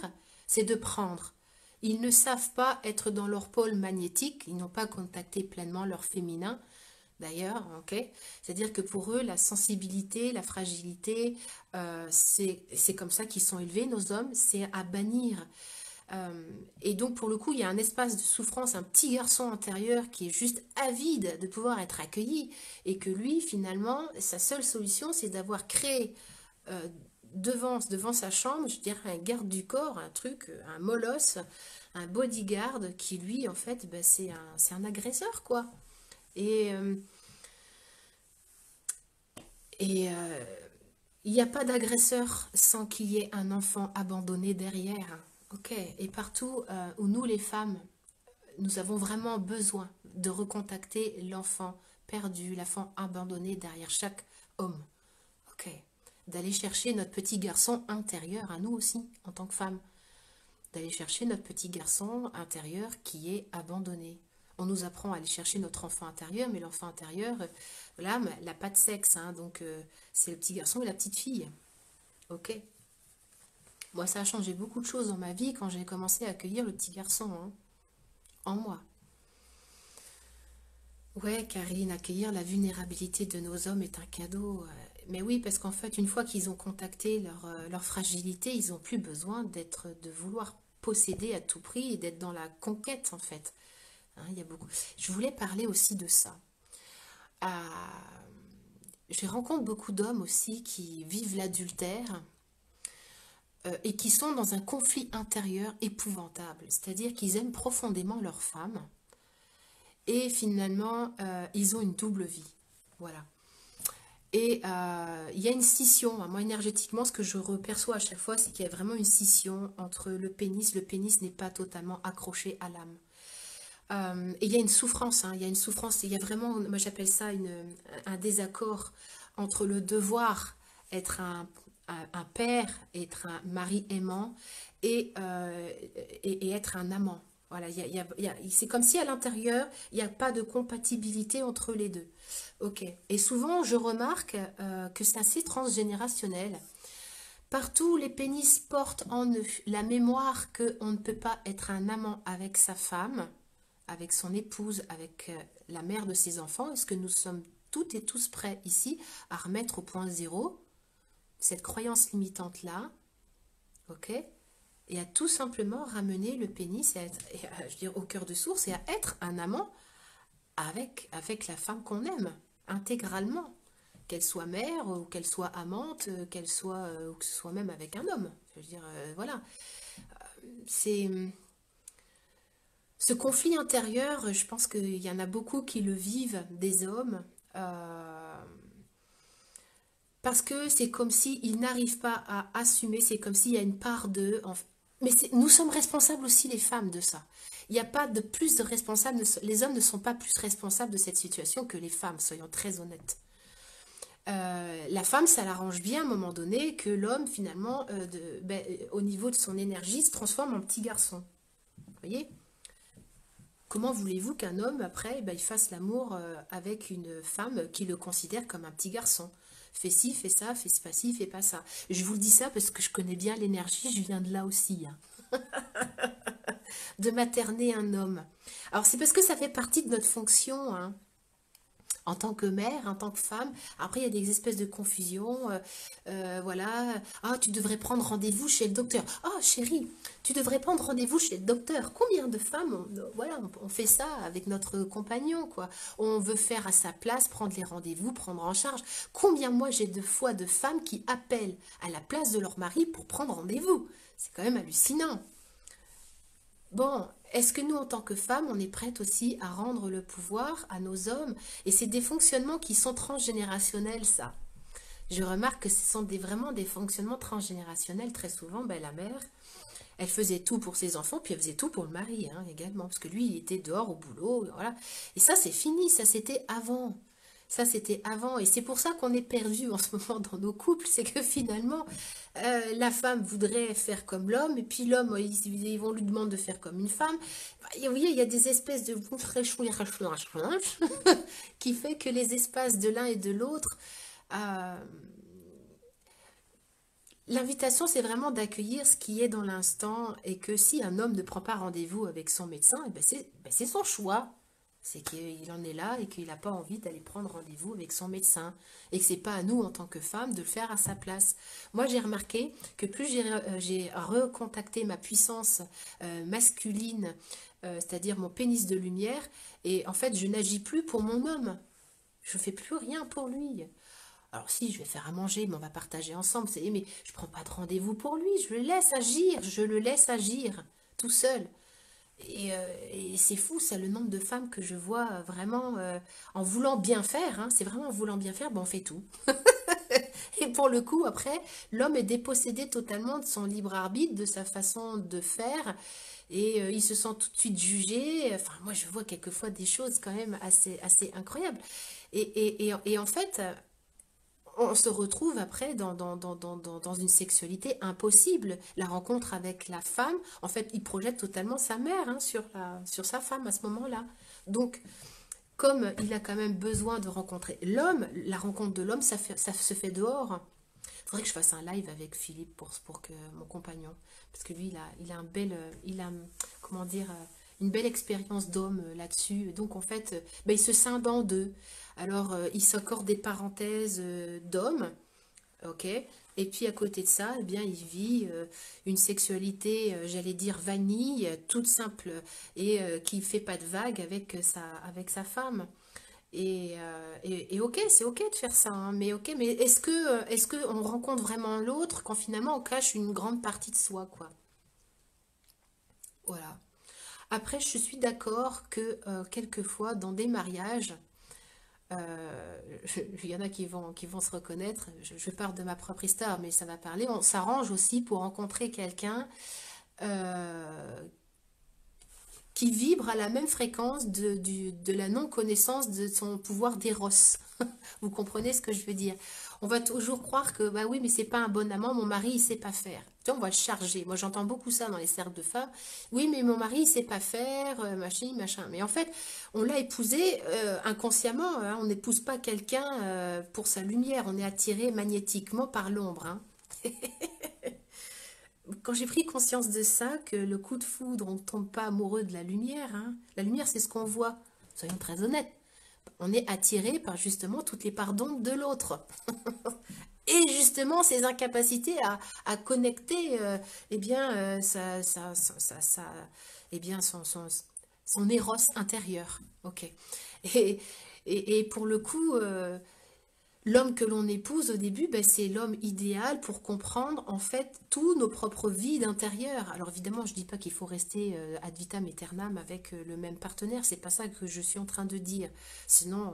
c'est de prendre. Ils ne savent pas être dans leur pôle magnétique, ils n'ont pas contacté pleinement leur féminin, d'ailleurs, ok? C'est-à-dire que pour eux, la sensibilité, la fragilité, c'est comme ça qu'ils sont élevés, nos hommes, c'est à bannir. Et donc, pour le coup, il y a un espace de souffrance, un petit garçon intérieur qui est juste avide de pouvoir être accueilli. Et que lui, finalement, sa seule solution, c'est d'avoir créé euh, devant sa chambre, je dirais, un garde du corps, un truc, un molosse, un bodyguard qui, lui, en fait, ben, c'est un agresseur, quoi. Et, euh, et il n'y a pas d'agresseur sans qu'il y ait un enfant abandonné derrière. Ok, et partout où nous, les femmes, nous avons vraiment besoin de recontacter l'enfant perdu, l'enfant abandonné derrière chaque homme. Ok, d'aller chercher notre petit garçon intérieur, à nous aussi, en tant que femmes, d'aller chercher notre petit garçon intérieur qui est abandonné. On nous apprend à aller chercher notre enfant intérieur, mais l'enfant intérieur, l'âme, n'a pas de sexe, hein, donc c'est le petit garçon et la petite fille. Ok. Moi, ça a changé beaucoup de choses dans ma vie quand j'ai commencé à accueillir le petit garçon, hein, en moi. Ouais, Karine, accueillir la vulnérabilité de nos hommes est un cadeau. Mais oui, parce qu'en fait, une fois qu'ils ont contacté leur fragilité, ils n'ont plus besoin de vouloir posséder à tout prix et d'être dans la conquête, en fait. Hein, il y a beaucoup. Je voulais parler aussi de ça. Ah, je rencontre beaucoup d'hommes aussi qui vivent l'adultère et qui sont dans un conflit intérieur épouvantable. C'est-à-dire qu'ils aiment profondément leur femme et finalement, ils ont une double vie. Voilà. Et il y a une scission. Hein. Moi, énergétiquement, ce que je reperçois à chaque fois, c'est qu'il y a vraiment une scission entre le pénis. Le pénis n'est pas totalement accroché à l'âme. Et il y a une souffrance. Hein. Il y a une souffrance. Il y a vraiment, moi j'appelle ça un désaccord entre le devoir être un père, être un mari aimant et être un amant. Voilà, c'est comme si à l'intérieur, il n'y a pas de compatibilité entre les deux. Ok. Et souvent, je remarque que c'est assez transgénérationnel. Partout, les pénis portent en eux la mémoire qu'on ne peut pas être un amant avec sa femme, avec son épouse, avec la mère de ses enfants. Est-ce que nous sommes toutes et tous prêts ici à remettre au point zéro cette croyance limitante-là, ok, et à tout simplement ramener le pénis je veux dire, au cœur de source et à être un amant avec la femme qu'on aime, intégralement. Qu'elle soit mère, ou qu'elle soit amante, ou que ce soit même avec un homme. Je veux dire, voilà. C'est ce conflit intérieur, je pense qu'il y en a beaucoup qui le vivent, des hommes, parce que c'est comme s'ils n'arrivent pas à assumer, c'est comme s'il y a une part d'eux. Mais nous sommes responsables aussi, les femmes, de ça. Il n'y a pas de plus de responsables, les hommes ne sont pas plus responsables de cette situation que les femmes, soyons très honnêtes. La femme, ça l'arrange bien à un moment donné que l'homme, finalement, au niveau de son énergie, se transforme en petit garçon. Vous voyez? Comment voulez-vous qu'un homme, après, il fasse l'amour avec une femme qui le considère comme un petit garçon? Fais ci, fais ça, fais pas ci, fais pas ça. Je vous le dis ça parce que je connais bien l'énergie, je viens de là aussi. Hein. De materner un homme. Alors c'est parce que ça fait partie de notre fonction, hein, en tant que mère, en tant que femme. Après, il y a des espèces de confusion. Voilà. Ah, tu devrais prendre rendez-vous chez le docteur. Ah, chérie, tu devrais prendre rendez-vous chez le docteur. Combien de femmes, voilà, on fait ça avec notre compagnon, quoi. On veut faire à sa place, prendre les rendez-vous, prendre en charge. Combien, moi, j'ai de fois de femmes qui appellent à la place de leur mari pour prendre rendez-vous. C'est quand même hallucinant. Bon, est-ce que nous, en tant que femmes, on est prête aussi à rendre le pouvoir à nos hommes? Et c'est des fonctionnements qui sont transgénérationnels, ça. Je remarque que ce sont vraiment des fonctionnements transgénérationnels. Très souvent, la mère, elle faisait tout pour ses enfants, puis elle faisait tout pour le mari, hein, également. Parce que lui, il était dehors au boulot, voilà. Et ça, c'est fini, ça, c'était avant. Ça, c'était avant. Et c'est pour ça qu'on est perdu en ce moment dans nos couples. C'est que finalement, la femme voudrait faire comme l'homme. Et puis l'homme, ils vont lui demander de faire comme une femme. Vous voyez, il y a des espèces de qui fait que les espaces de l'un et de l'autre... euh, L'invitation, c'est vraiment d'accueillir ce qui est dans l'instant et que si un homme ne prend pas rendez-vous avec son médecin, c'est son choix. C'est qu'il en est là et qu'il n'a pas envie d'aller prendre rendez-vous avec son médecin. Et que c'est pas à nous, en tant que femmes, de le faire à sa place. Moi, j'ai remarqué que plus j'ai recontacté ma puissance masculine, c'est-à-dire mon pénis de lumière, et en fait, je n'agis plus pour mon homme. Je ne fais plus rien pour lui. Alors si, je vais faire à manger, mais on va partager ensemble. Mais je prends pas de rendez-vous pour lui. Je le laisse agir. Je le laisse agir tout seul. Et c'est fou, ça, le nombre de femmes que je vois vraiment en voulant bien faire. Hein, c'est vraiment en voulant bien faire, ben on fait tout. Et pour le coup, après, l'homme est dépossédé totalement de son libre arbitre, de sa façon de faire. Et il se sent tout de suite jugé. Enfin, moi, je vois quelquefois des choses quand même assez incroyables. Et en fait, on se retrouve après dans une sexualité impossible. La rencontre avec la femme, en fait, il projette totalement sa mère hein, sur sa femme à ce moment-là. Donc, comme il a quand même besoin de rencontrer l'homme, la rencontre de l'homme, ça se fait dehors. Il faudrait que je fasse un live avec Philippe pour que mon compagnon, parce que lui, il a un bel, il a, comment dire, une belle expérience d'homme là-dessus. Donc en fait, ben, il se scinde en deux. Alors, il s'accorde des parenthèses d'homme, ok. Et puis à côté de ça, eh bien, il vit une sexualité, j'allais dire vanille, toute simple et qui ne fait pas de vagues avec sa femme. Et ok, c'est ok de faire ça, hein, mais ok, mais est-ce que on rencontre vraiment l'autre quand finalement on cache une grande partie de soi, quoi. Voilà. Après, je suis d'accord que quelquefois, dans des mariages, il y en a qui vont se reconnaître. Je pars de ma propre histoire, mais ça va parler. On s'arrange aussi pour rencontrer quelqu'un euh, qui vibre à la même fréquence de la non-connaissance de son pouvoir d'éros. Vous comprenez ce que je veux dire? On va toujours croire que, bah oui, mais c'est pas un bon amant, mon mari, il sait pas faire. Tu vois, on va le charger. Moi, j'entends beaucoup ça dans les cercles de femmes. Oui, mais mon mari, il sait pas faire, machin, machin. Mais en fait, on l'a épousé inconsciemment. Hein. On n'épouse pas quelqu'un pour sa lumière. On est attiré magnétiquement par l'ombre. Hein. Quand j'ai pris conscience de ça, que le coup de foudre, on ne tombe pas amoureux de la lumière. Hein. La lumière, c'est ce qu'on voit. Soyons très honnêtes. On est attiré par justement toutes les parts d'ombre de l'autre. Et justement, ces incapacités à connecter eh bien, eh bien, son éros intérieur. Ok. Et, et pour le coup, l'homme que l'on épouse au début, ben, c'est l'homme idéal pour comprendre en fait tous nos propres vides intérieurs. Alors évidemment, je ne dis pas qu'il faut rester ad vitam aeternam avec le même partenaire, c'est pas ça que je suis en train de dire. Sinon,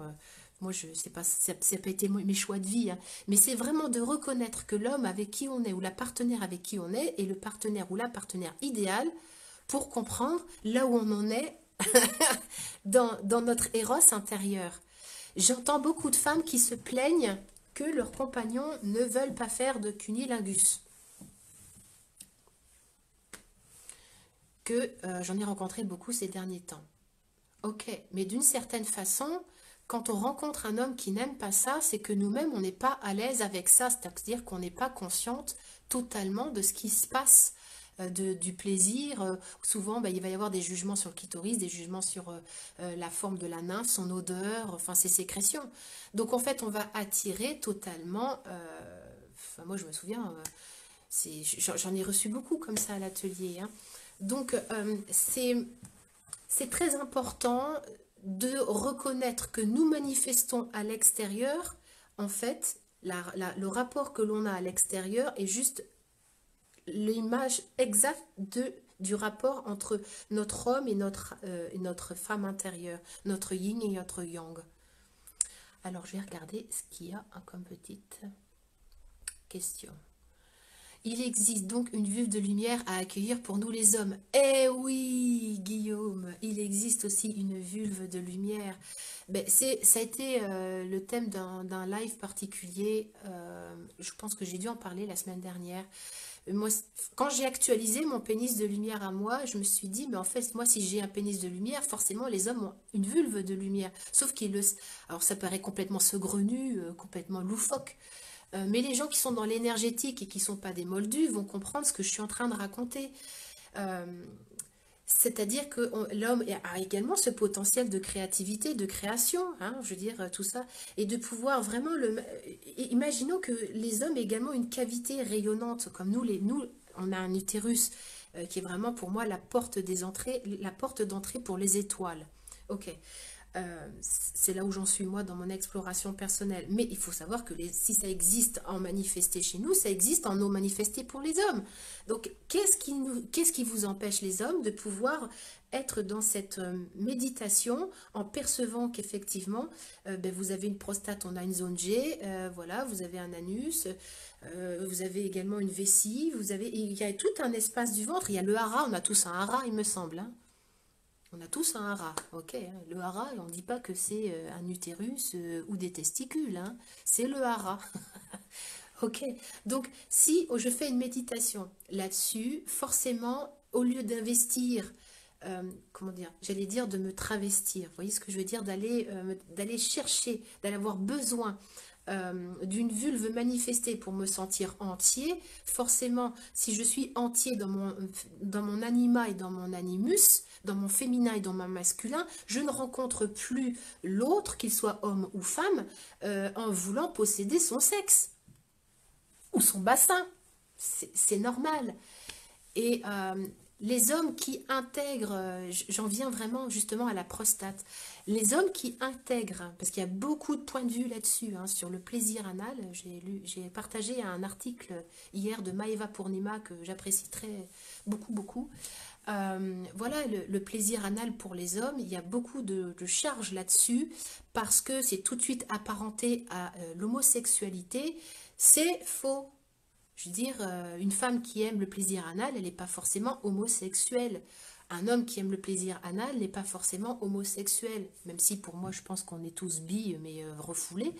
moi, je sais pas, ça n'a pas été mes choix de vie, hein. Mais c'est vraiment de reconnaître que l'homme avec qui on est ou la partenaire avec qui on est le partenaire ou la partenaire idéal pour comprendre là où on en est dans notre éros intérieur. J'entends beaucoup de femmes qui se plaignent que leurs compagnons ne veulent pas faire de cunilingus. Que j'en ai rencontré beaucoup ces derniers temps. Ok, mais d'une certaine façon, quand on rencontre un homme qui n'aime pas ça, c'est que nous-mêmes, on n'est pas à l'aise avec ça. C'est-à-dire qu'on n'est pas consciente totalement de ce qui se passe, du plaisir. Souvent, bah, il va y avoir des jugements sur le clitoris, des jugements sur la forme de la nymphe, son odeur, enfin ses sécrétions. Donc en fait, on va attirer totalement... enfin, moi, je me souviens, j'en ai reçu beaucoup comme ça à l'atelier. Hein. Donc c'est très important de reconnaître que nous manifestons à l'extérieur, en fait, le rapport que l'on a à l'extérieur est juste l'image exacte du rapport entre notre homme et notre femme intérieure, notre yin et notre yang. Alors, je vais regarder ce qu'il y a comme petite question. Il existe donc une vulve de lumière à accueillir pour nous les hommes. Eh oui, Guillaume, il existe aussi une vulve de lumière. Ben, ça a été le thème d'un live particulier. Je pense que j'ai dû en parler la semaine dernière. Moi, quand j'ai actualisé mon pénis de lumière à moi, je me suis dit, mais en fait, moi, si j'ai un pénis de lumière, forcément, les hommes ont une vulve de lumière. Sauf qu'ils le... Alors, ça paraît complètement saugrenu, complètement loufoque. Mais les gens qui sont dans l'énergétique et qui ne sont pas des moldus vont comprendre ce que je suis en train de raconter. Euh, C'est-à-dire que l'homme a également ce potentiel de créativité, de création, hein, je veux dire, tout ça, et de pouvoir vraiment imaginons que les hommes aient également une cavité rayonnante, comme nous, on a un utérus qui est vraiment pour moi la porte des entrées, la porte d'entrée pour les étoiles. Ok. C'est là où j'en suis moi dans mon exploration personnelle. Mais il faut savoir que si ça existe en manifesté chez nous, ça existe en eau manifesté pour les hommes. Donc qu'est-ce qui vous empêche les hommes de pouvoir être dans cette méditation en percevant qu'effectivement ben, vous avez une prostate, on a une zone G, voilà, vous avez un anus, vous avez également une vessie, il y a tout un espace du ventre, il y a le hara, on a tous un hara il me semble, hein. On a tous un hara, ok, hein. Le hara, on ne dit pas que c'est un utérus ou des testicules, hein. C'est le hara. Ok, donc si je fais une méditation là-dessus, forcément, au lieu d'investir, comment dire, j'allais dire de me travestir, vous voyez ce que je veux dire, d'aller chercher, d'aller avoir besoin d'une vulve manifestée pour me sentir entier, forcément, si je suis entier dans mon anima et dans mon animus, dans mon féminin et dans mon masculin, je ne rencontre plus l'autre, qu'il soit homme ou femme, en voulant posséder son sexe ou son bassin. C'est normal. Et les hommes qui intègrent, j'en viens vraiment justement à la prostate, les hommes qui intègrent, parce qu'il y a beaucoup de points de vue là-dessus, hein, sur le plaisir anal, j'ai partagé un article hier de Maeva Purnima que j'apprécie très beaucoup, beaucoup. Voilà, le plaisir anal pour les hommes, il y a beaucoup de charges là-dessus, parce que c'est tout de suite apparenté à l'homosexualité, c'est faux. Je veux dire, une femme qui aime le plaisir anal, elle n'est pas forcément homosexuelle. Un homme qui aime le plaisir anal n'est pas forcément homosexuel. Même si pour moi, je pense qu'on est tous bi, mais refoulés.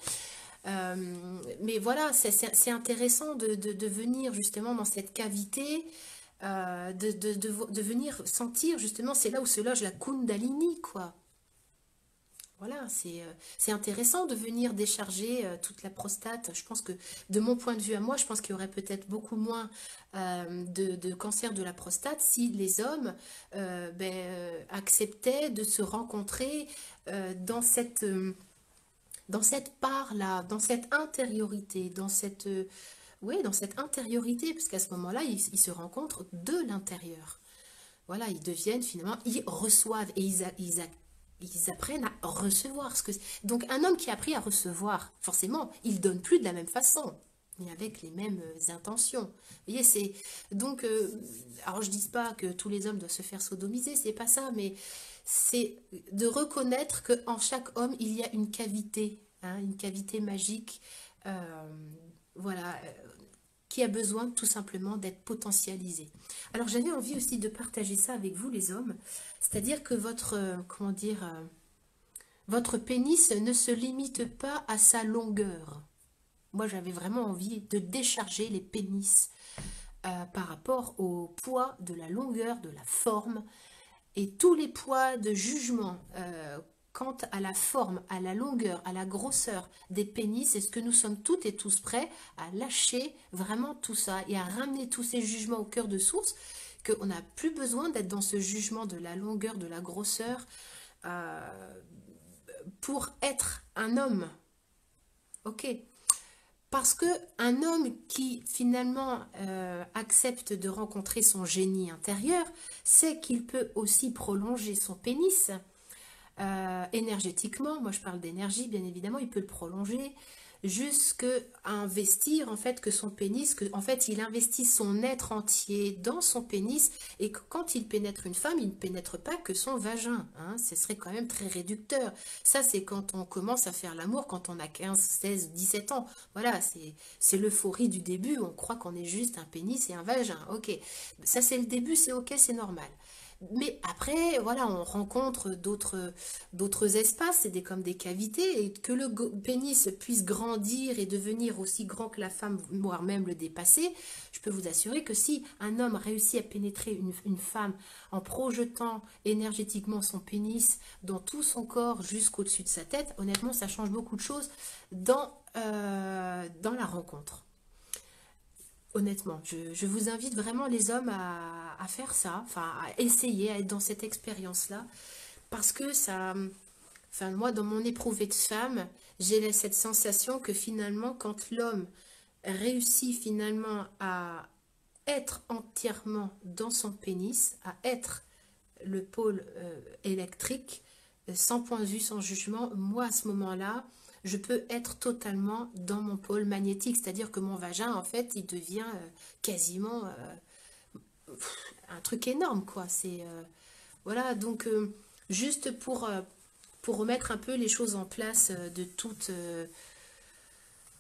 Mais voilà, c'est intéressant de venir justement dans cette cavité, de venir sentir justement, c'est là où se loge la Kundalini, quoi. Voilà, c'est intéressant de venir décharger toute la prostate. Je pense que, de mon point de vue à moi, je pense qu'il y aurait peut-être beaucoup moins de cancer de la prostate si les hommes acceptaient de se rencontrer dans cette part-là, dans cette intériorité, oui, dans cette intériorité, parce qu'à ce moment-là, ils se rencontrent de l'intérieur. Voilà, ils deviennent finalement, ils reçoivent et ils apprennent à recevoir. Donc un homme qui a appris à recevoir, forcément, il donne plus de la même façon, ni avec les mêmes intentions. Vous voyez, c'est donc, alors je dis pas que tous les hommes doivent se faire sodomiser, c'est pas ça, mais c'est de reconnaître qu'en chaque homme il y a une cavité, hein, une cavité magique, voilà, qui a besoin tout simplement d'être potentialisée. Alors j'avais envie aussi de partager ça avec vous les hommes, c'est-à-dire que comment dire, votre pénis ne se limite pas à sa longueur. Moi j'avais vraiment envie de décharger les pénis par rapport au poids de la longueur, de la forme, et tous les poids de jugement quant à la forme, à la longueur, à la grosseur des pénis, est-ce que nous sommes toutes et tous prêts à lâcher vraiment tout ça et à ramener tous ces jugements au cœur de source, qu'on n'a plus besoin d'être dans ce jugement de la longueur, de la grosseur, pour être un homme. Ok. Parce que un homme qui finalement accepte de rencontrer son génie intérieur, sait qu'il peut aussi prolonger son pénis énergétiquement. Moi je parle d'énergie, bien évidemment, il peut le prolonger jusqu'à investir en fait que son pénis, que en fait il investit son être entier dans son pénis, et que quand il pénètre une femme, il ne pénètre pas que son vagin, hein, ce serait quand même très réducteur. Ça c'est quand on commence à faire l'amour, quand on a 15, 16, 17 ans, voilà, c'est l'euphorie du début, on croit qu'on est juste un pénis et un vagin, ok, ça c'est le début, c'est ok, c'est normal. Mais après, voilà, on rencontre d'autres espaces, c'est comme des cavités, et que le pénis puisse grandir et devenir aussi grand que la femme, voire même le dépasser, je peux vous assurer que si un homme réussit à pénétrer une femme en projetant énergétiquement son pénis dans tout son corps jusqu'au-dessus de sa tête, honnêtement, ça change beaucoup de choses dans la rencontre. Honnêtement, je vous invite vraiment les hommes à faire ça, enfin à essayer, à être dans cette expérience-là, parce que ça, enfin moi dans mon éprouvée de femme, j'ai cette sensation que finalement quand l'homme réussit finalement à être entièrement dans son pénis, à être le pôle électrique, sans point de vue, sans jugement, moi à ce moment-là, je peux être totalement dans mon pôle magnétique, c'est-à-dire que mon vagin, en fait, il devient quasiment un truc énorme, quoi. C'est voilà, donc juste pour remettre un peu les choses en place de toute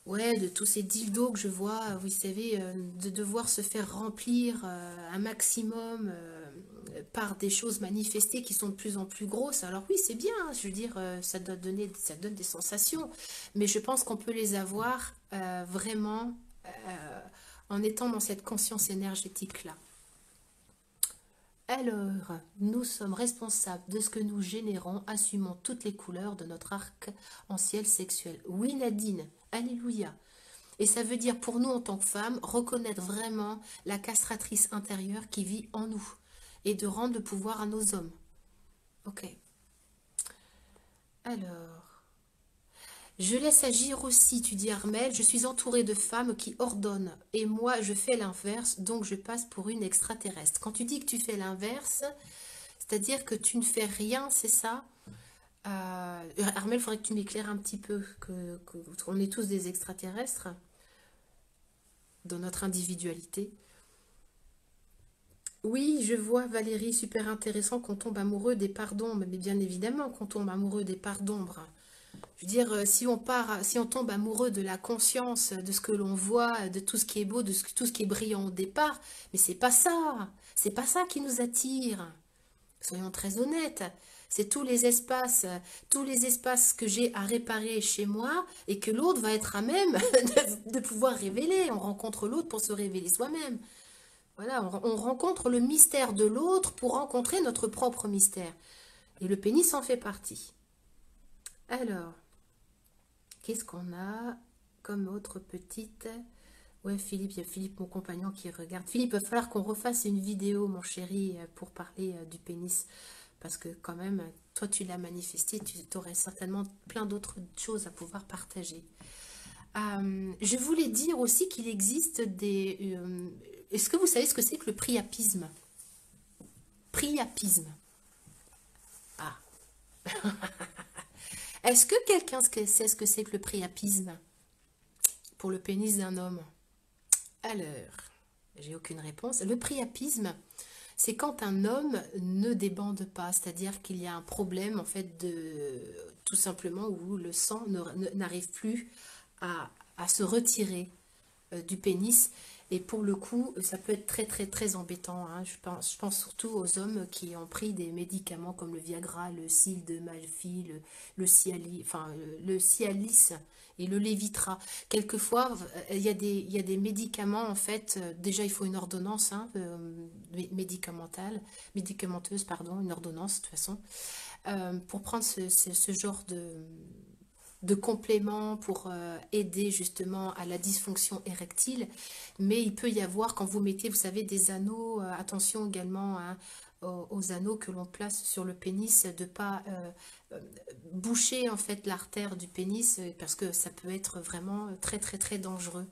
ouais, de tous ces dildos que je vois, vous savez, de devoir se faire remplir un maximum par des choses manifestées qui sont de plus en plus grosses. Alors oui, c'est bien, hein, je veux dire, ça donne des sensations, mais je pense qu'on peut les avoir vraiment en étant dans cette conscience énergétique-là. Alors, nous sommes responsables de ce que nous générons, assumons toutes les couleurs de notre arc-en-ciel sexuel. Oui, Nadine, alléluia. Et ça veut dire pour nous en tant que femmes, reconnaître vraiment la castratrice intérieure qui vit en nous et de rendre le pouvoir à nos hommes. Ok. Alors, je laisse agir aussi, tu dis Armel, je suis entourée de femmes qui ordonnent et moi je fais l'inverse, donc je passe pour une extraterrestre. Quand tu dis que tu fais l'inverse, c'est-à-dire que tu ne fais rien, c'est ça? Armel, il faudrait que tu m'éclaires un petit peu, qu'on est tous des extraterrestres dans notre individualité. Oui, je vois Valérie, super intéressant qu'on tombe amoureux des parts d'ombre, mais bien évidemment qu'on tombe amoureux des parts d'ombre. Je veux dire, si on tombe amoureux de la conscience, de ce que l'on voit, de tout ce qui est beau, tout ce qui est brillant au départ, mais c'est pas ça qui nous attire. Soyons très honnêtes. C'est tous les espaces que j'ai à réparer chez moi et que l'autre va être à même de pouvoir révéler. On rencontre l'autre pour se révéler soi-même. Voilà, on rencontre le mystère de l'autre pour rencontrer notre propre mystère. Et le pénis en fait partie. Alors, qu'est-ce qu'on a comme autre petite... Ouais, Philippe, il y a Philippe, mon compagnon, qui regarde. Philippe, il va falloir qu'on refasse une vidéo, mon chéri, pour parler du pénis. Parce que quand même, toi, tu l'as manifesté, tu aurais certainement plein d'autres choses à pouvoir partager. Je voulais dire aussi qu'il existe des... est-ce que vous savez ce que c'est que le priapisme? Priapisme. Ah. Est-ce que quelqu'un sait ce que c'est que le priapisme pour le pénis d'un homme? Alors, j'ai aucune réponse. Le priapisme, c'est quand un homme ne débande pas, c'est-à-dire qu'il y a un problème en fait de tout simplement où le sang n'arrive plus à se retirer du pénis. Et pour le coup, ça peut être très très très embêtant, hein. Je pense surtout aux hommes qui ont pris des médicaments comme le Viagra, le Sildenafil, le Cialis et le Levitra. Quelquefois, il y a des médicaments, en fait, déjà il faut une ordonnance hein, médicamenteuse, pardon, une ordonnance de toute façon, pour prendre ce genre de compléments pour aider justement à la dysfonction érectile. Mais il peut y avoir, quand vous mettez, vous savez, des anneaux, attention également hein, aux anneaux que l'on place sur le pénis, de ne pas boucher en fait l'artère du pénis, parce que ça peut être vraiment très très très dangereux.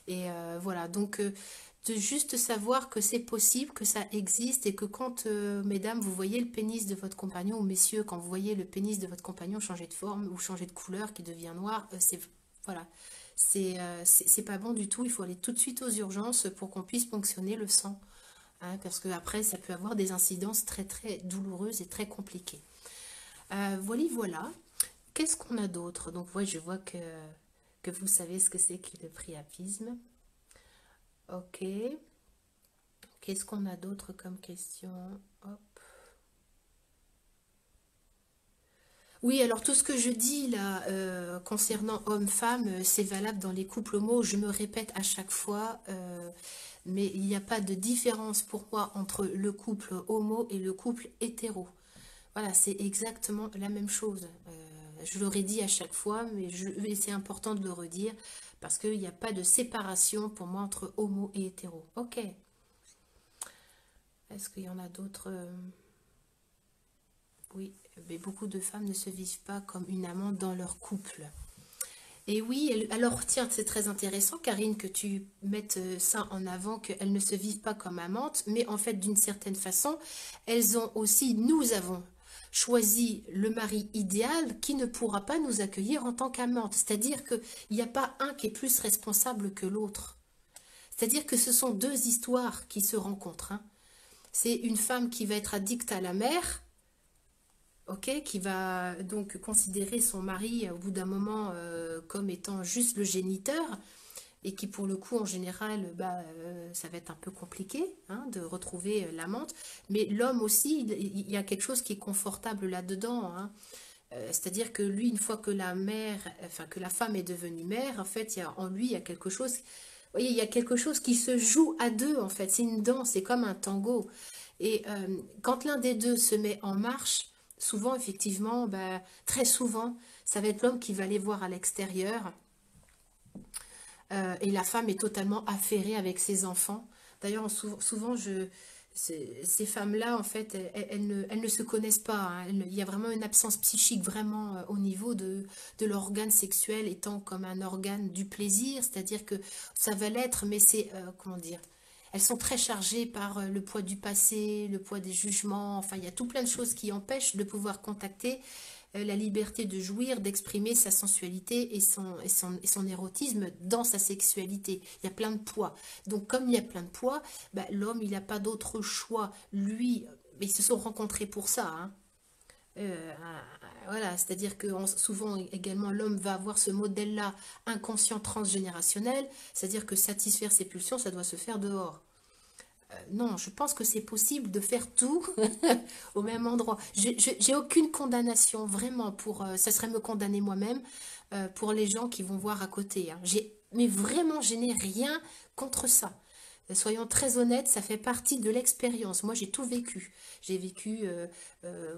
Et voilà, donc de juste savoir que c'est possible, que ça existe et que quand, mesdames, vous voyez le pénis de votre compagnon, ou messieurs, quand vous voyez le pénis de votre compagnon changer de forme ou changer de couleur, qui devient noir, c'est voilà, c'est pas bon du tout. Il faut aller tout de suite aux urgences pour qu'on puisse ponctionner le sang. Hein, parce que après, ça peut avoir des incidences très très douloureuses et très compliquées. Voilà. Qu'est-ce qu'on a d'autre? Donc, ouais, je vois que vous savez ce que c'est que le priapisme. Ok. Qu'est-ce qu'on a d'autre comme question? Hop. Oui, alors tout ce que je dis là concernant homme-femme, c'est valable dans les couples homo. Je me répète à chaque fois, mais il n'y a pas de différence pour moi entre le couple homo et le couple hétéro. Voilà, c'est exactement la même chose. je l'aurais dit à chaque fois, mais c'est important de le redire, parce qu'il n'y a pas de séparation pour moi entre homo et hétéro. Ok. Est-ce qu'il y en a d'autres? Oui, mais beaucoup de femmes ne se vivent pas comme une amante dans leur couple. Et oui, alors tiens, c'est très intéressant, Karine, que tu mettes ça en avant, qu'elles ne se vivent pas comme amantes, mais en fait, d'une certaine façon, elles ont aussi, nous avons choisi le mari idéal qui ne pourra pas nous accueillir en tant qu'amante. C'est-à-dire qu'il n'y a pas un qui est plus responsable que l'autre. C'est-à-dire que ce sont deux histoires qui se rencontrent, hein. C'est une femme qui va être addicte à la mère, ok, qui va donc considérer son mari au bout d'un moment comme étant juste le géniteur, et qui pour le coup en général ça va être un peu compliqué, hein, de retrouver l'amante, mais l'homme aussi il y a quelque chose qui est confortable là-dedans, hein. C'est-à-dire que lui, une fois que la mère, enfin que la femme est devenue mère, en fait en lui il y a quelque chose, vous voyez, il y a quelque chose qui se joue à deux, en fait c'est une danse, c'est comme un tango, et quand l'un des deux se met en marche, souvent, effectivement, très souvent, ça va être l'homme qui va aller voir à l'extérieur, et la femme est totalement affairée avec ses enfants. D'ailleurs, souvent, ces femmes-là, en fait, elles ne se connaissent pas, hein. Il y a vraiment une absence psychique, vraiment, au niveau de l'organe sexuel étant comme un organe du plaisir, c'est-à-dire que ça va l'être, mais c'est, comment dire, elles sont très chargées par le poids du passé, le poids des jugements, enfin, il y a tout plein de choses qui empêchent de pouvoir contacter la liberté de jouir, d'exprimer sa sensualité et son érotisme dans sa sexualité. Il y a plein de poids. Donc, comme il y a plein de poids, l'homme, il n'a pas d'autre choix. Lui, ils se sont rencontrés pour ça, hein. Voilà, c'est-à-dire que souvent également l'homme va avoir ce modèle-là inconscient transgénérationnel, c'est-à-dire que satisfaire ses pulsions, ça doit se faire dehors. Non, je pense que c'est possible de faire tout au même endroit. J'ai aucune condamnation, vraiment, ça serait me condamner moi-même pour les gens qui vont voir à côté, hein. Mais vraiment, je n'ai rien contre ça. Soyons très honnêtes, ça fait partie de l'expérience. Moi, j'ai tout vécu. J'ai vécu,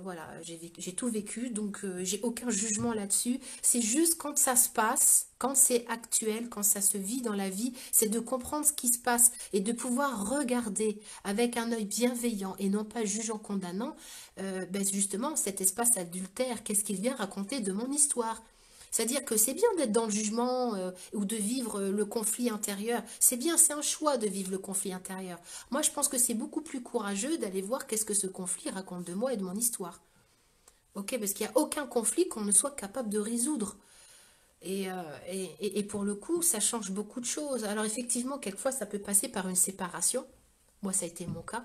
voilà, j'ai tout vécu, donc j'ai aucun jugement là-dessus. C'est juste quand ça se passe, quand c'est actuel, quand ça se vit dans la vie, c'est de comprendre ce qui se passe et de pouvoir regarder avec un œil bienveillant et non pas jugeant, condamnant, justement, cet espace adultère, qu'est-ce qu'il vient raconter de mon histoire? C'est-à-dire que c'est bien d'être dans le jugement ou de vivre le conflit intérieur. C'est bien, c'est un choix de vivre le conflit intérieur. Moi, je pense que c'est beaucoup plus courageux d'aller voir qu'est-ce que ce conflit raconte de moi et de mon histoire. Ok, parce qu'il n'y a aucun conflit qu'on ne soit capable de résoudre. Et pour le coup, ça change beaucoup de choses. Alors effectivement, quelquefois, ça peut passer par une séparation. Moi, ça a été mon cas.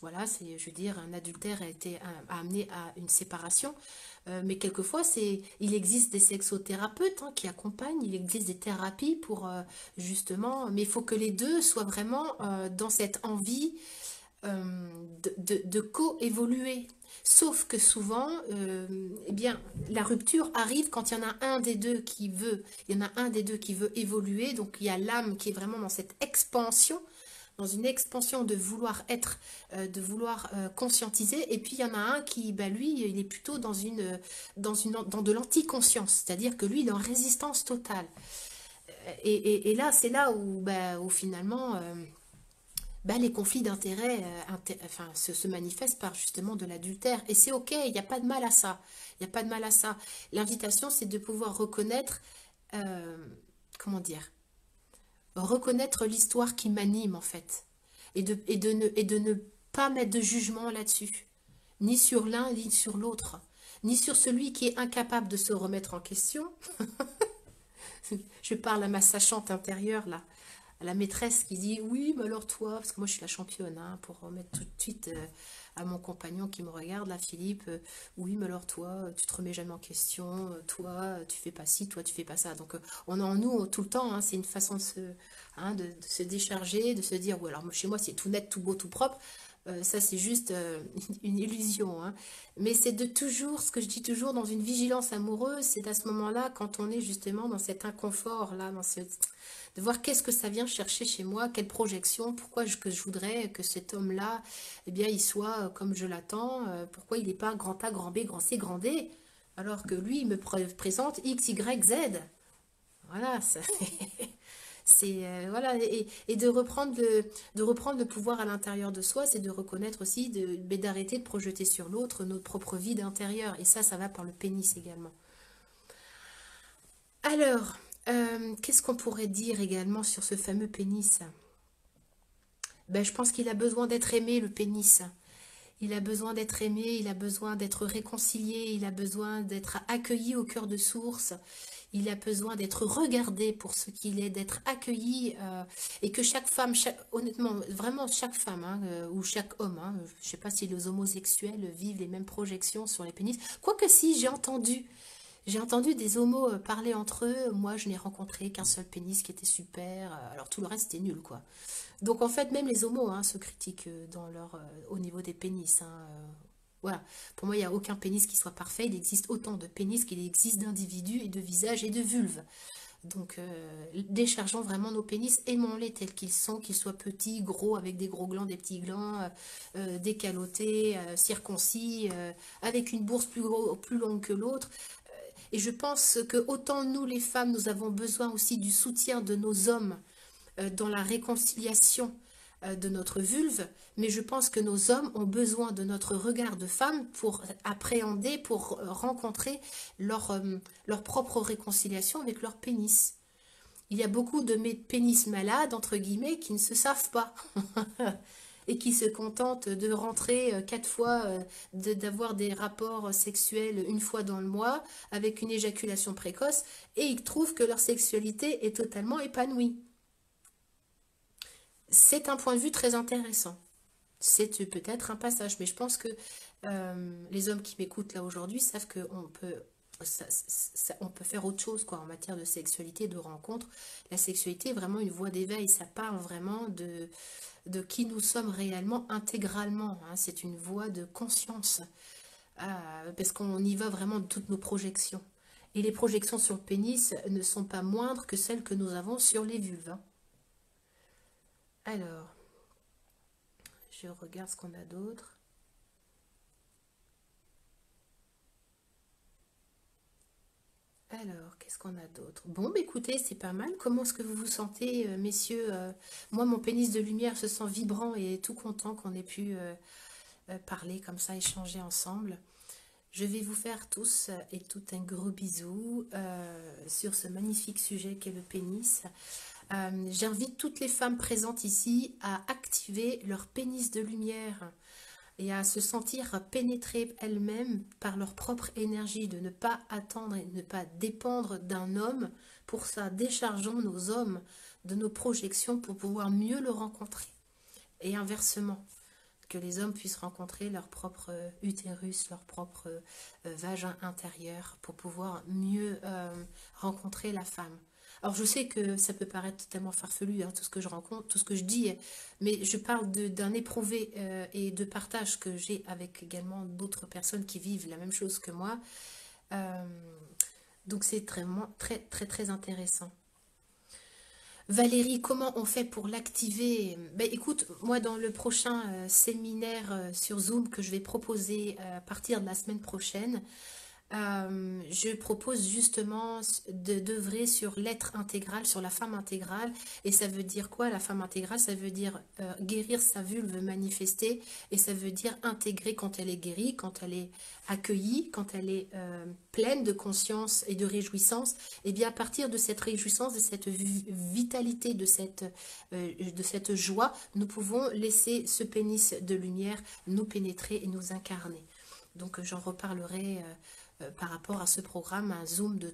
Voilà, je veux dire, un adultère a amené à une séparation. Mais quelquefois, il existe des sexothérapeutes, hein, qui accompagnent, il existe des thérapies pour justement, mais il faut que les deux soient vraiment dans cette envie de co-évoluer. Sauf que souvent, eh bien, la rupture arrive quand il y en a un des deux qui veut, il y en a un des deux qui veut évoluer, donc il y a l'âme qui est vraiment dans cette expansion, dans une expansion de vouloir être, de vouloir conscientiser, et puis il y en a un qui, lui, il est plutôt dans dans de l'anticonscience, c'est-à-dire que lui, il est en résistance totale. Et là, c'est là où finalement, les conflits d'intérêts enfin, se manifestent par justement de l'adultère. Et c'est ok, il n'y a pas de mal à ça. Il n'y a pas de mal à ça. L'invitation, c'est de pouvoir reconnaître, comment dire, reconnaître l'histoire qui m'anime en fait. Et de ne pas mettre de jugement là-dessus. Ni sur l'un, ni sur l'autre. Ni sur celui qui est incapable de se remettre en question. Je parle à ma sachante intérieure là, à la maîtresse qui dit oui, mais alors toi, parce que moi je suis la championne, hein, pour remettre tout de suite à mon compagnon qui me regarde là, Philippe, oui, mais alors toi, tu te remets jamais en question, toi, tu fais pas ci, toi, tu fais pas ça. Donc on a en nous tout le temps, hein, c'est une façon de se décharger, de se dire, ou alors chez moi c'est tout net, tout beau, tout propre. Ça, c'est juste une illusion, hein. Mais c'est de toujours, ce que je dis toujours, dans une vigilance amoureuse, c'est à ce moment-là, quand on est justement dans cet inconfort-là, de voir qu'est-ce que ça vient chercher chez moi, quelle projection, pourquoi que je voudrais que cet homme-là, eh bien, il soit comme je l'attends, pourquoi il n'est pas grand A, grand B, grand C, grand D. alors que lui, il me présente X, Y, Z. Voilà, ça, c'est voilà, et de reprendre le pouvoir à l'intérieur de soi, c'est de reconnaître aussi, mais d'arrêter de projeter sur l'autre notre propre vide intérieur. Et ça va par le pénis également. Alors, qu'est-ce qu'on pourrait dire également sur ce fameux pénis? Ben, je pense qu'il a besoin d'être aimé, le pénis. Il a besoin d'être aimé, il a besoin d'être réconcilié, il a besoin d'être accueilli au cœur de source, il a besoin d'être regardé pour ce qu'il est, d'être accueilli, et que chaque femme, honnêtement, vraiment chaque femme, hein, ou chaque homme, hein, je ne sais pas si les homosexuels vivent les mêmes projections sur les pénis, quoique si, j'ai entendu des homos parler entre eux. Moi je n'ai rencontré qu'un seul pénis qui était super, alors tout le reste c'était nul quoi. Donc en fait, même les homos hein, se critiquent au niveau des pénis, hein, voilà. Pour moi, il n'y a aucun pénis qui soit parfait. Il existe autant de pénis qu'il existe d'individus et de visages et de vulves. Donc déchargeons vraiment nos pénis, aimons-les tels qu'ils sont, qu'ils soient petits, gros, avec des gros glands, des petits glands, décalotés, circoncis, avec une bourse plus longue que l'autre. Et je pense que autant nous les femmes, nous avons besoin aussi du soutien de nos hommes dans la réconciliation de notre vulve, mais je pense que nos hommes ont besoin de notre regard de femme pour appréhender, pour rencontrer leur propre réconciliation avec leur pénis. Il y a beaucoup de pénis malades, entre guillemets, qui ne se savent pas. Et qui se contentent de rentrer 4 fois, d'avoir des rapports sexuels une fois dans le mois, avec une éjaculation précoce, et ils trouvent que leur sexualité est totalement épanouie. C'est un point de vue très intéressant. C'est peut-être un passage, mais je pense que les hommes qui m'écoutent là aujourd'hui savent qu'on peut, on peut faire autre chose quoi, en matière de sexualité, de rencontre. La sexualité est vraiment une voie d'éveil, ça parle vraiment de qui nous sommes réellement intégralement, hein. C'est une voie de conscience, parce qu'on y va vraiment de toutes nos projections. Et les projections sur le pénis ne sont pas moindres que celles que nous avons sur les vulves, hein. Alors, je regarde ce qu'on a d'autre. Alors, qu'est-ce qu'on a d'autre? Bon, bah, écoutez, c'est pas mal. Comment est-ce que vous vous sentez, messieurs? Moi, mon pénis de lumière se sent vibrant et tout content qu'on ait pu parler comme ça, échanger ensemble. Je vais vous faire tous et toutes un gros bisou sur ce magnifique sujet qu'est le pénis. J'invite toutes les femmes présentes ici à activer leur pénis de lumière et à se sentir pénétrées elles-mêmes par leur propre énergie, de ne pas attendre et de ne pas dépendre d'un homme. Pour ça, déchargeons nos hommes de nos projections pour pouvoir mieux le rencontrer. Et inversement, que les hommes puissent rencontrer leur propre utérus, leur propre vagin intérieur pour pouvoir mieux rencontrer la femme. Alors je sais que ça peut paraître totalement farfelu, hein, tout ce que je rencontre, tout ce que je dis, mais je parle d'un éprouvé et de partage que j'ai avec également d'autres personnes qui vivent la même chose que moi. Euh, donc c'est vraiment très très très intéressant. Valérie, comment on fait pour l'activer? Ben, écoute, moi dans le prochain séminaire sur Zoom que je vais proposer à partir de la semaine prochaine, je propose justement d'œuvrer sur l'être intégral, sur la femme intégrale. Et ça veut dire quoi la femme intégrale? Ça veut dire guérir sa vulve manifestée, et ça veut dire intégrer quand elle est guérie, quand elle est accueillie, quand elle est pleine de conscience et de réjouissance. Et bien à partir de cette réjouissance, de cette vitalité, de cette joie, nous pouvons laisser ce pénis de lumière nous pénétrer et nous incarner. Donc j'en reparlerai par rapport à ce programme, un zoom de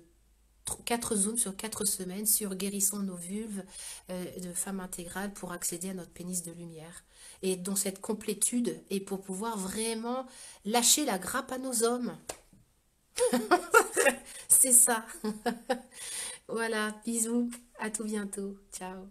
4 zooms sur 4 semaines sur guérissons nos vulves de femmes intégrales pour accéder à notre pénis de lumière. Et dans cette complétude, et pour pouvoir vraiment lâcher la grappe à nos hommes. C'est ça. Voilà, bisous, à tout bientôt. Ciao.